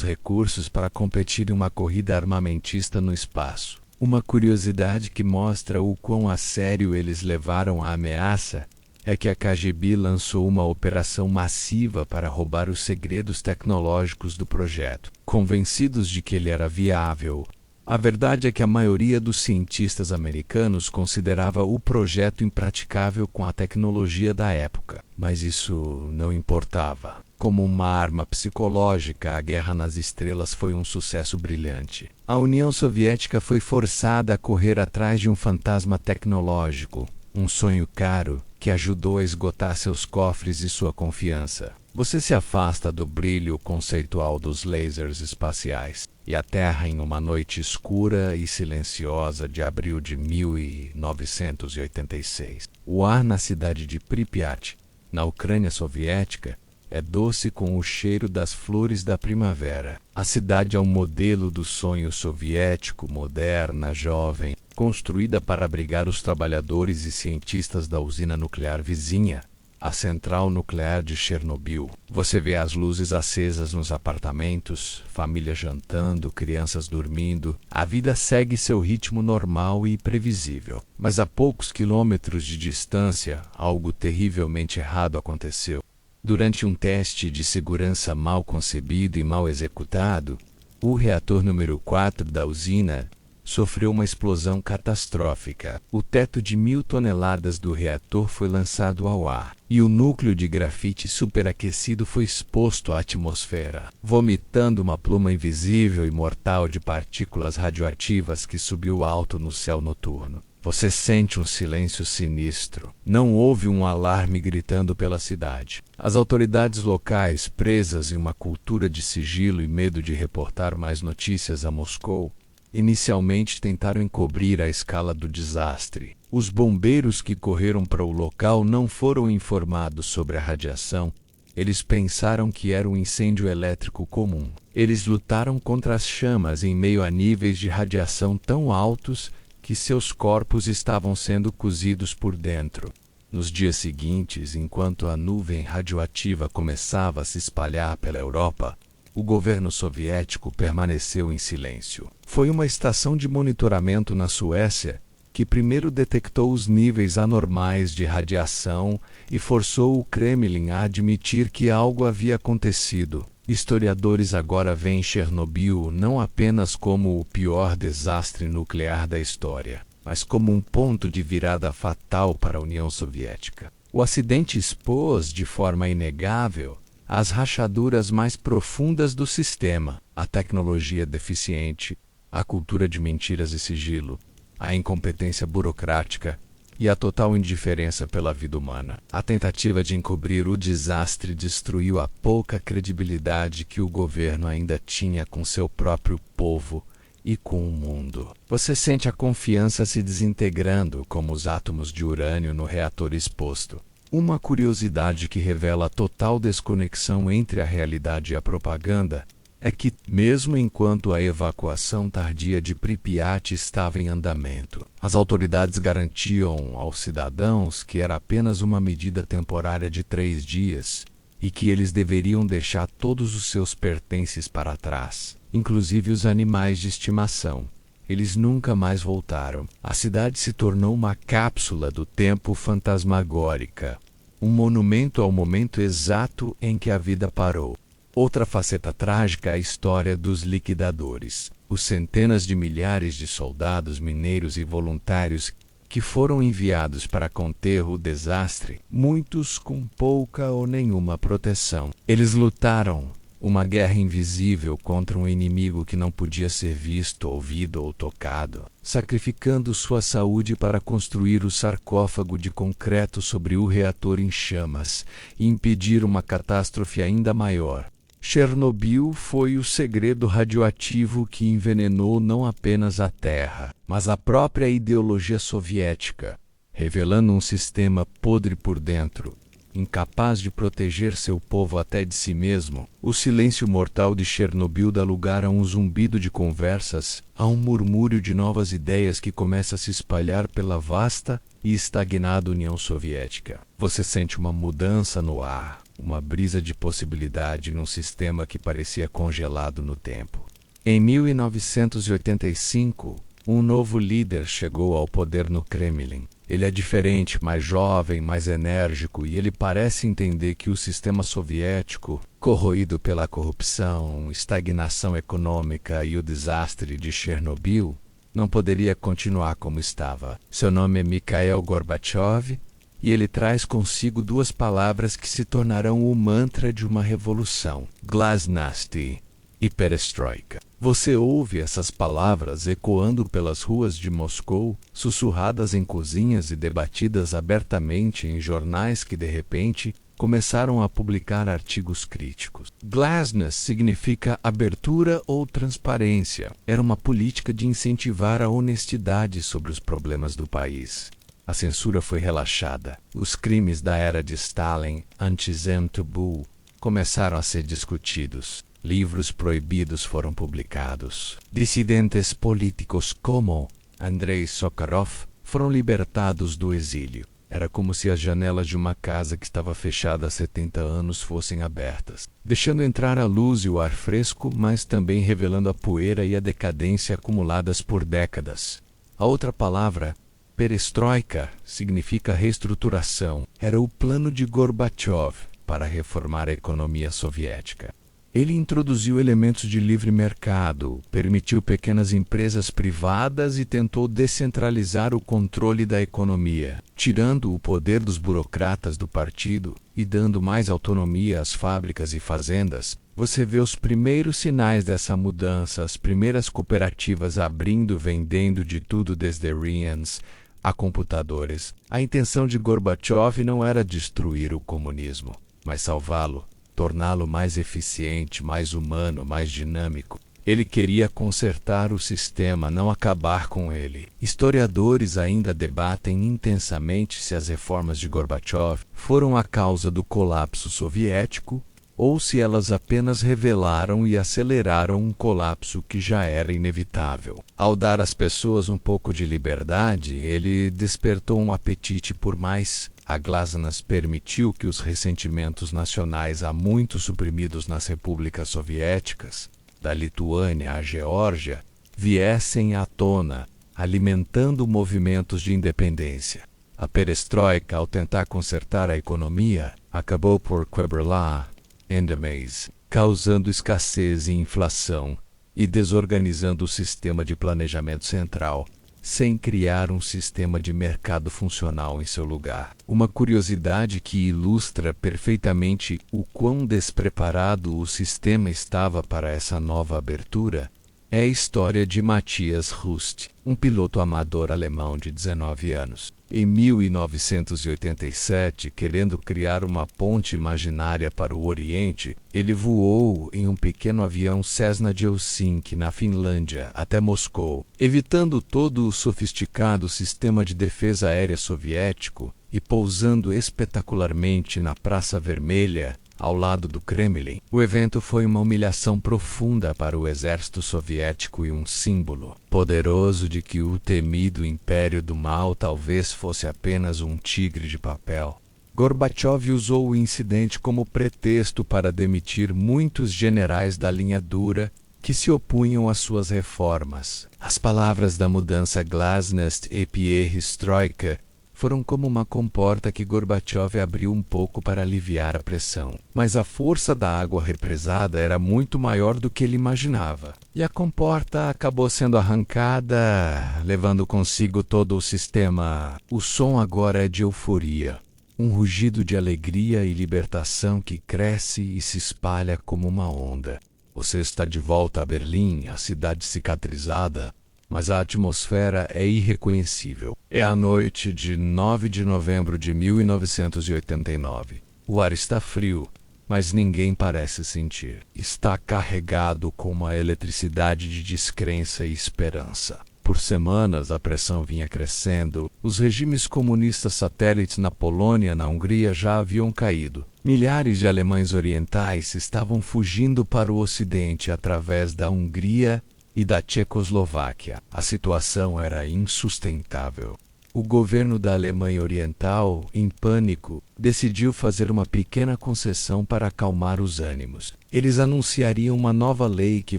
recursos para competir em uma corrida armamentista no espaço. Uma curiosidade que mostra o quão a sério eles levaram a ameaça é que a KGB lançou uma operação massiva para roubar os segredos tecnológicos do projeto. Convencidos de que ele era viável, a verdade é que a maioria dos cientistas americanos considerava o projeto impraticável com a tecnologia da época. Mas isso não importava. Como uma arma psicológica, a Guerra nas Estrelas foi um sucesso brilhante. A União Soviética foi forçada a correr atrás de um fantasma tecnológico, um sonho caro, que ajudou a esgotar seus cofres e sua confiança. Você se afasta do brilho conceitual dos lasers espaciais e aterra em uma noite escura e silenciosa de abril de 1986. O ar na cidade de Pripyat, na Ucrânia soviética, é doce com o cheiro das flores da primavera. A cidade é um modelo do sonho soviético, moderna, jovem, construída para abrigar os trabalhadores e cientistas da usina nuclear vizinha, a central nuclear de Chernobyl. Você vê as luzes acesas nos apartamentos, família jantando, crianças dormindo. A vida segue seu ritmo normal e previsível. Mas a poucos quilômetros de distância, algo terrivelmente errado aconteceu. Durante um teste de segurança mal concebido e mal executado, o reator número 4 da usina sofreu uma explosão catastrófica. O teto de 1.000 toneladas do reator foi lançado ao ar, e o núcleo de grafite superaquecido foi exposto à atmosfera, vomitando uma pluma invisível e mortal de partículas radioativas que subiu alto no céu noturno. Você sente um silêncio sinistro. Não houve um alarme gritando pela cidade. As autoridades locais, presas em uma cultura de sigilo e medo de reportar mais notícias a Moscou, inicialmente tentaram encobrir a escala do desastre. Os bombeiros que correram para o local não foram informados sobre a radiação. Eles pensaram que era um incêndio elétrico comum. Eles lutaram contra as chamas em meio a níveis de radiação tão altos que seus corpos estavam sendo cozidos por dentro. Nos dias seguintes, enquanto a nuvem radioativa começava a se espalhar pela Europa, o governo soviético permaneceu em silêncio. Foi uma estação de monitoramento na Suécia que primeiro detectou os níveis anormais de radiação e forçou o Kremlin a admitir que algo havia acontecido. Historiadores agora veem Chernobyl não apenas como o pior desastre nuclear da história, mas como um ponto de virada fatal para a União Soviética. O acidente expôs, de forma inegável, as rachaduras mais profundas do sistema, a tecnologia deficiente, a cultura de mentiras e sigilo, a incompetência burocrática e a total indiferença pela vida humana. A tentativa de encobrir o desastre destruiu a pouca credibilidade que o governo ainda tinha com seu próprio povo e com o mundo. Você sente a confiança se desintegrando como os átomos de urânio no reator exposto. Uma curiosidade que revela a total desconexão entre a realidade e a propaganda é que, mesmo enquanto a evacuação tardia de Pripyat estava em andamento, as autoridades garantiam aos cidadãos que era apenas uma medida temporária de 3 dias e que eles deveriam deixar todos os seus pertences para trás, inclusive os animais de estimação. Eles nunca mais voltaram. A cidade se tornou uma cápsula do tempo fantasmagórica, um monumento ao momento exato em que a vida parou. Outra faceta trágica é a história dos liquidadores, os centenas de milhares de soldados, mineiros e voluntários que foram enviados para conter o desastre, muitos com pouca ou nenhuma proteção. Eles lutaram uma guerra invisível contra um inimigo que não podia ser visto, ouvido ou tocado, sacrificando sua saúde para construir o sarcófago de concreto sobre o reator em chamas e impedir uma catástrofe ainda maior. Chernobyl foi o segredo radioativo que envenenou não apenas a Terra, mas a própria ideologia soviética, revelando um sistema podre por dentro, incapaz de proteger seu povo até de si mesmo. O silêncio mortal de Chernobyl dá lugar a um zumbido de conversas, a um murmúrio de novas ideias que começa a se espalhar pela vasta e estagnada União Soviética. Você sente uma mudança no ar, uma brisa de possibilidade num sistema que parecia congelado no tempo. Em 1985, um novo líder chegou ao poder no Kremlin. Ele é diferente, mais jovem, mais enérgico, e ele parece entender que o sistema soviético, corroído pela corrupção, estagnação econômica e o desastre de Chernobyl, não poderia continuar como estava. Seu nome é Mikhail Gorbachev, e ele traz consigo 2 palavras que se tornarão o mantra de uma revolução: Glasnost e perestroika. Você ouve essas palavras ecoando pelas ruas de Moscou, sussurradas em cozinhas e debatidas abertamente em jornais que de repente começaram a publicar artigos críticos. Glasnost significa abertura ou transparência. Era uma política de incentivar a honestidade sobre os problemas do país. A censura foi relaxada. Os crimes da era de Stalin, Antizem Tabu, começaram a ser discutidos. Livros proibidos foram publicados. Dissidentes políticos como Andrei Sakharov foram libertados do exílio. Era como se as janelas de uma casa que estava fechada há 70 anos fossem abertas, deixando entrar a luz e o ar fresco, mas também revelando a poeira e a decadência acumuladas por décadas. A outra palavra, perestroika, significa reestruturação. Era o plano de Gorbachev para reformar a economia soviética. Ele introduziu elementos de livre mercado, permitiu pequenas empresas privadas e tentou descentralizar o controle da economia, tirando o poder dos burocratas do partido e dando mais autonomia às fábricas e fazendas. Você vê os primeiros sinais dessa mudança, as primeiras cooperativas abrindo, vendendo de tudo desde RIANs a computadores. A intenção de Gorbachev não era destruir o comunismo, mas salvá-lo. Torná-lo mais eficiente, mais humano, mais dinâmico. Ele queria consertar o sistema, não acabar com ele. Historiadores ainda debatem intensamente se as reformas de Gorbachev foram a causa do colapso soviético ou se elas apenas revelaram e aceleraram um colapso que já era inevitável. Ao dar às pessoas um pouco de liberdade, ele despertou um apetite por mais. A Glasnost permitiu que os ressentimentos nacionais há muito suprimidos nas repúblicas soviéticas, da Lituânia à Geórgia, viessem à tona, alimentando movimentos de independência. A perestroika, ao tentar consertar a economia, acabou por quebrar endemés, causando escassez e inflação e desorganizando o sistema de planejamento central, sem criar um sistema de mercado funcional em seu lugar. Uma curiosidade que ilustra perfeitamente o quão despreparado o sistema estava para essa nova abertura é a história de Matthias Rust, um piloto amador alemão de 19 anos. Em 1987, querendo criar uma ponte imaginária para o Oriente, ele voou em um pequeno avião Cessna de Helsinki, na Finlândia, até Moscou, evitando todo o sofisticado sistema de defesa aérea soviético e pousando espetacularmente na Praça Vermelha, ao lado do Kremlin. O evento foi uma humilhação profunda para o exército soviético e um símbolo poderoso de que o temido Império do Mal talvez fosse apenas um tigre de papel. Gorbachev usou o incidente como pretexto para demitir muitos generais da linha dura que se opunham às suas reformas. As palavras da mudança Glasnost e perestroika foram como uma comporta que Gorbachev abriu um pouco para aliviar a pressão. Mas a força da água represada era muito maior do que ele imaginava. E a comporta acabou sendo arrancada, levando consigo todo o sistema. O som agora é de euforia. Um rugido de alegria e libertação que cresce e se espalha como uma onda. Você está de volta a Berlim, a cidade cicatrizada, mas a atmosfera é irreconhecível. É a noite de 9 de novembro de 1989. O ar está frio, mas ninguém parece sentir. Está carregado com uma eletricidade de descrença e esperança. Por semanas a pressão vinha crescendo. Os regimes comunistas satélites na Polônia e na Hungria já haviam caído. Milhares de alemães orientais estavam fugindo para o ocidente através da Hungria e da Tchecoslováquia. A situação era insustentável. O governo da Alemanha Oriental, em pânico, decidiu fazer uma pequena concessão para acalmar os ânimos. Eles anunciariam uma nova lei que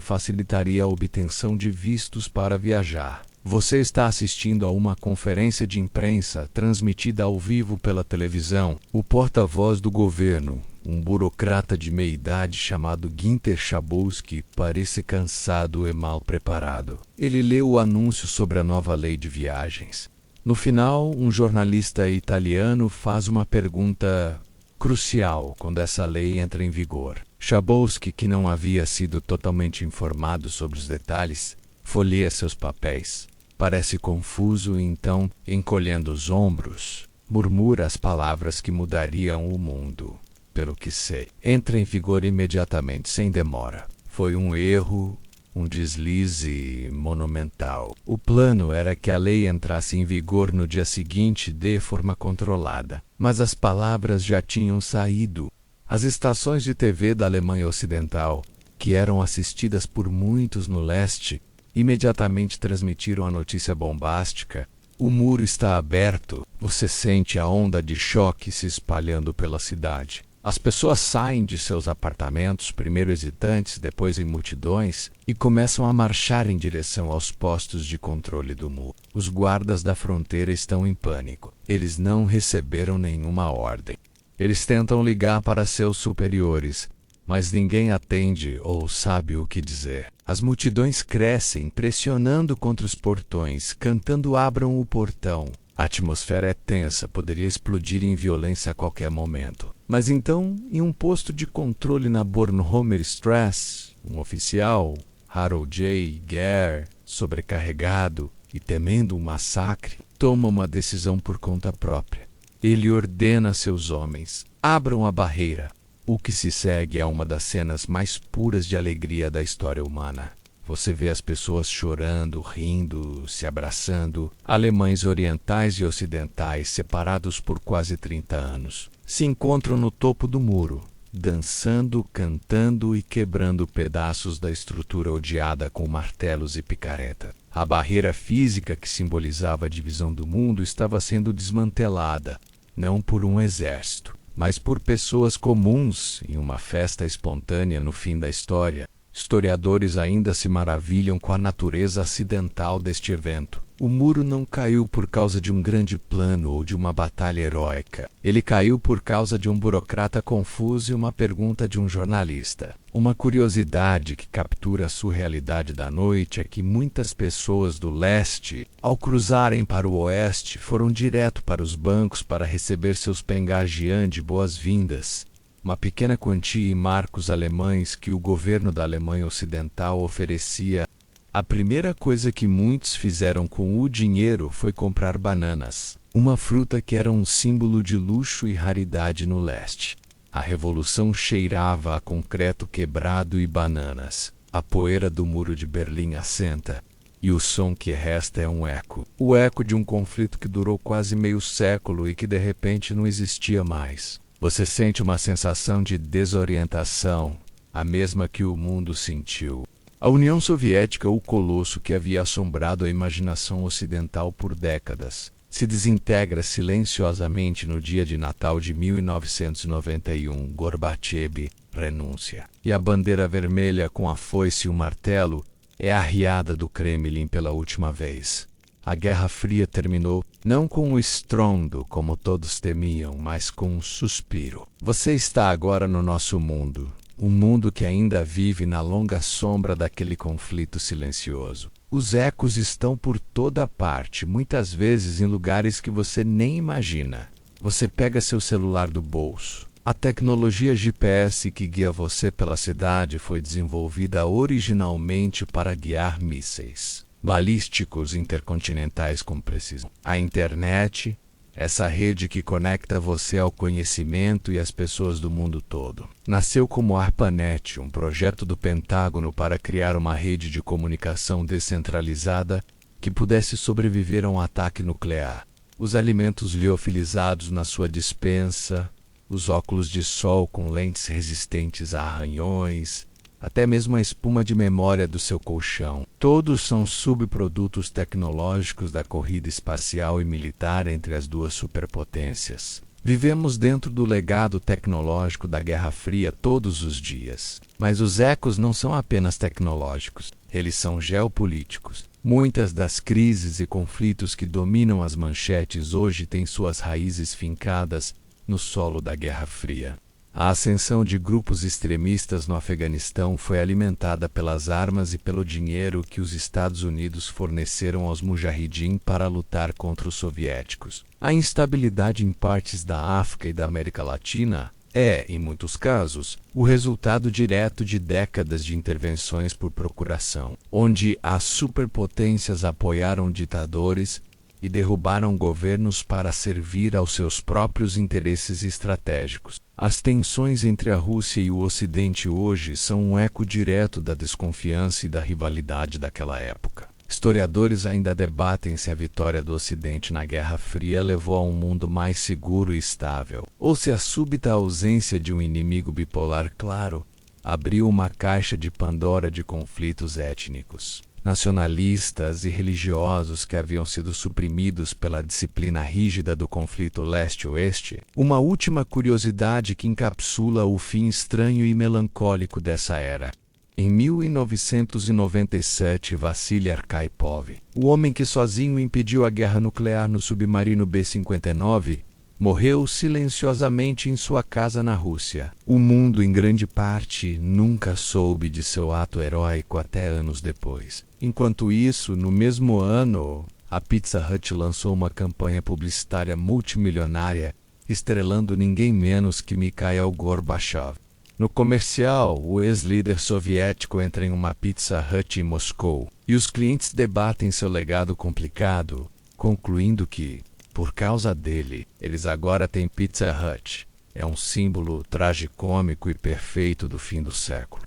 facilitaria a obtenção de vistos para viajar. Você está assistindo a uma conferência de imprensa transmitida ao vivo pela televisão. O porta-voz do governo, um burocrata de meia-idade chamado Ginter Schabowski, parece cansado e mal preparado. Ele leu o anúncio sobre a nova lei de viagens. No final, um jornalista italiano faz uma pergunta crucial quando essa lei entra em vigor. Chabowski, que não havia sido totalmente informado sobre os detalhes, folheia seus papéis. Parece confuso e então, encolhendo os ombros, murmura as palavras que mudariam o mundo. Pelo que sei, entra em vigor imediatamente, sem demora. Foi um erro, um deslize monumental. O plano era que a lei entrasse em vigor no dia seguinte de forma controlada, mas as palavras já tinham saído. As estações de TV da Alemanha Ocidental, que eram assistidas por muitos no leste, imediatamente transmitiram a notícia bombástica: o muro está aberto. Você sente a onda de choque se espalhando pela cidade. As pessoas saem de seus apartamentos, primeiro hesitantes, depois em multidões, e começam a marchar em direção aos postos de controle do muro. Os guardas da fronteira estão em pânico. Eles não receberam nenhuma ordem. Eles tentam ligar para seus superiores, mas ninguém atende ou sabe o que dizer. As multidões crescem, pressionando contra os portões, cantando "abram o portão". A atmosfera é tensa, poderia explodir em violência a qualquer momento. Mas então, em um posto de controle na Bornholmer Strasse, um oficial, Harold J. Gare, sobrecarregado e temendo um massacre, toma uma decisão por conta própria. Ele ordena a seus homens: abram a barreira. O que se segue é uma das cenas mais puras de alegria da história humana. Você vê as pessoas chorando, rindo, se abraçando, alemães orientais e ocidentais separados por quase 30 anos. Se encontram no topo do muro, dançando, cantando e quebrando pedaços da estrutura odiada com martelos e picareta. A barreira física que simbolizava a divisão do mundo estava sendo desmantelada, não por um exército, mas por pessoas comuns em uma festa espontânea no fim da história. Historiadores ainda se maravilham com a natureza acidental deste evento. O muro não caiu por causa de um grande plano ou de uma batalha heróica. Ele caiu por causa de um burocrata confuso e uma pergunta de um jornalista. Uma curiosidade que captura a surrealidade da noite é que muitas pessoas do leste, ao cruzarem para o oeste, foram direto para os bancos para receber seus pengajian de boas-vindas, uma pequena quantia em marcos alemães que o governo da Alemanha Ocidental oferecia. A primeira coisa que muitos fizeram com o dinheiro foi comprar bananas, uma fruta que era um símbolo de luxo e raridade no leste. A revolução cheirava a concreto quebrado e bananas. A poeira do muro de Berlim assenta, e o som que resta é um eco. O eco de um conflito que durou quase meio século e que de repente não existia mais. Você sente uma sensação de desorientação, a mesma que o mundo sentiu. A União Soviética, o colosso que havia assombrado a imaginação ocidental por décadas, se desintegra silenciosamente no dia de Natal de 1991. Gorbachev renuncia. E a bandeira vermelha com a foice e o martelo é arriada do Kremlin pela última vez. A Guerra Fria terminou, não com um estrondo como todos temiam, mas com um suspiro. Você está agora no nosso mundo, um mundo que ainda vive na longa sombra daquele conflito silencioso. Os ecos estão por toda parte, muitas vezes em lugares que você nem imagina. Você pega seu celular do bolso. A tecnologia GPS que guia você pela cidade foi desenvolvida originalmente para guiar mísseis balísticos intercontinentais com precisão. A internet, essa rede que conecta você ao conhecimento e às pessoas do mundo todo, nasceu como ARPANET, um projeto do Pentágono para criar uma rede de comunicação descentralizada que pudesse sobreviver a um ataque nuclear. Os alimentos liofilizados na sua despensa, os óculos de sol com lentes resistentes a arranhões, até mesmo a espuma de memória do seu colchão. Todos são subprodutos tecnológicos da corrida espacial e militar entre as duas superpotências. Vivemos dentro do legado tecnológico da Guerra Fria todos os dias. Mas os ecos não são apenas tecnológicos, eles são geopolíticos. Muitas das crises e conflitos que dominam as manchetes hoje têm suas raízes fincadas no solo da Guerra Fria. A ascensão de grupos extremistas no Afeganistão foi alimentada pelas armas e pelo dinheiro que os Estados Unidos forneceram aos mujahidin para lutar contra os soviéticos. A instabilidade em partes da África e da América Latina, é, em muitos casos, o resultado direto de décadas de intervenções por procuração, onde as superpotências apoiaram ditadores e derrubaram governos para servir aos seus próprios interesses estratégicos. As tensões entre a Rússia e o Ocidente hoje são um eco direto da desconfiança e da rivalidade daquela época. Historiadores ainda debatem se a vitória do Ocidente na Guerra Fria levou a um mundo mais seguro e estável, ou se a súbita ausência de um inimigo bipolar claro abriu uma caixa de Pandora de conflitos étnicos, nacionalistas e religiosos que haviam sido suprimidos pela disciplina rígida do conflito leste-oeste. Uma última curiosidade que encapsula o fim estranho e melancólico dessa era. Em 1997, Vassily Arkhipov, o homem que sozinho impediu a guerra nuclear no submarino B-59, morreu silenciosamente em sua casa na Rússia. O mundo, em grande parte, nunca soube de seu ato heróico até anos depois. Enquanto isso, no mesmo ano, a Pizza Hut lançou uma campanha publicitária multimilionária, estrelando ninguém menos que Mikhail Gorbachev. No comercial, o ex-líder soviético entra em uma Pizza Hut em Moscou, e os clientes debatem seu legado complicado, concluindo que, por causa dele, eles agora têm Pizza Hut. É um símbolo tragicômico e perfeito do fim do século.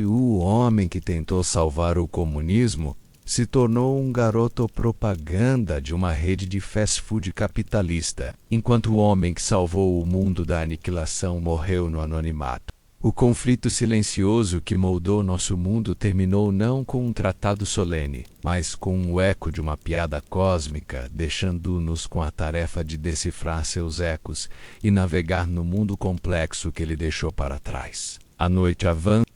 O homem que tentou salvar o comunismo se tornou um garoto propaganda de uma rede de fast food capitalista, enquanto o homem que salvou o mundo da aniquilação morreu no anonimato. O conflito silencioso que moldou nosso mundo terminou não com um tratado solene, mas com o eco de uma piada cósmica, deixando-nos com a tarefa de decifrar seus ecos e navegar no mundo complexo que ele deixou para trás. A noite avança.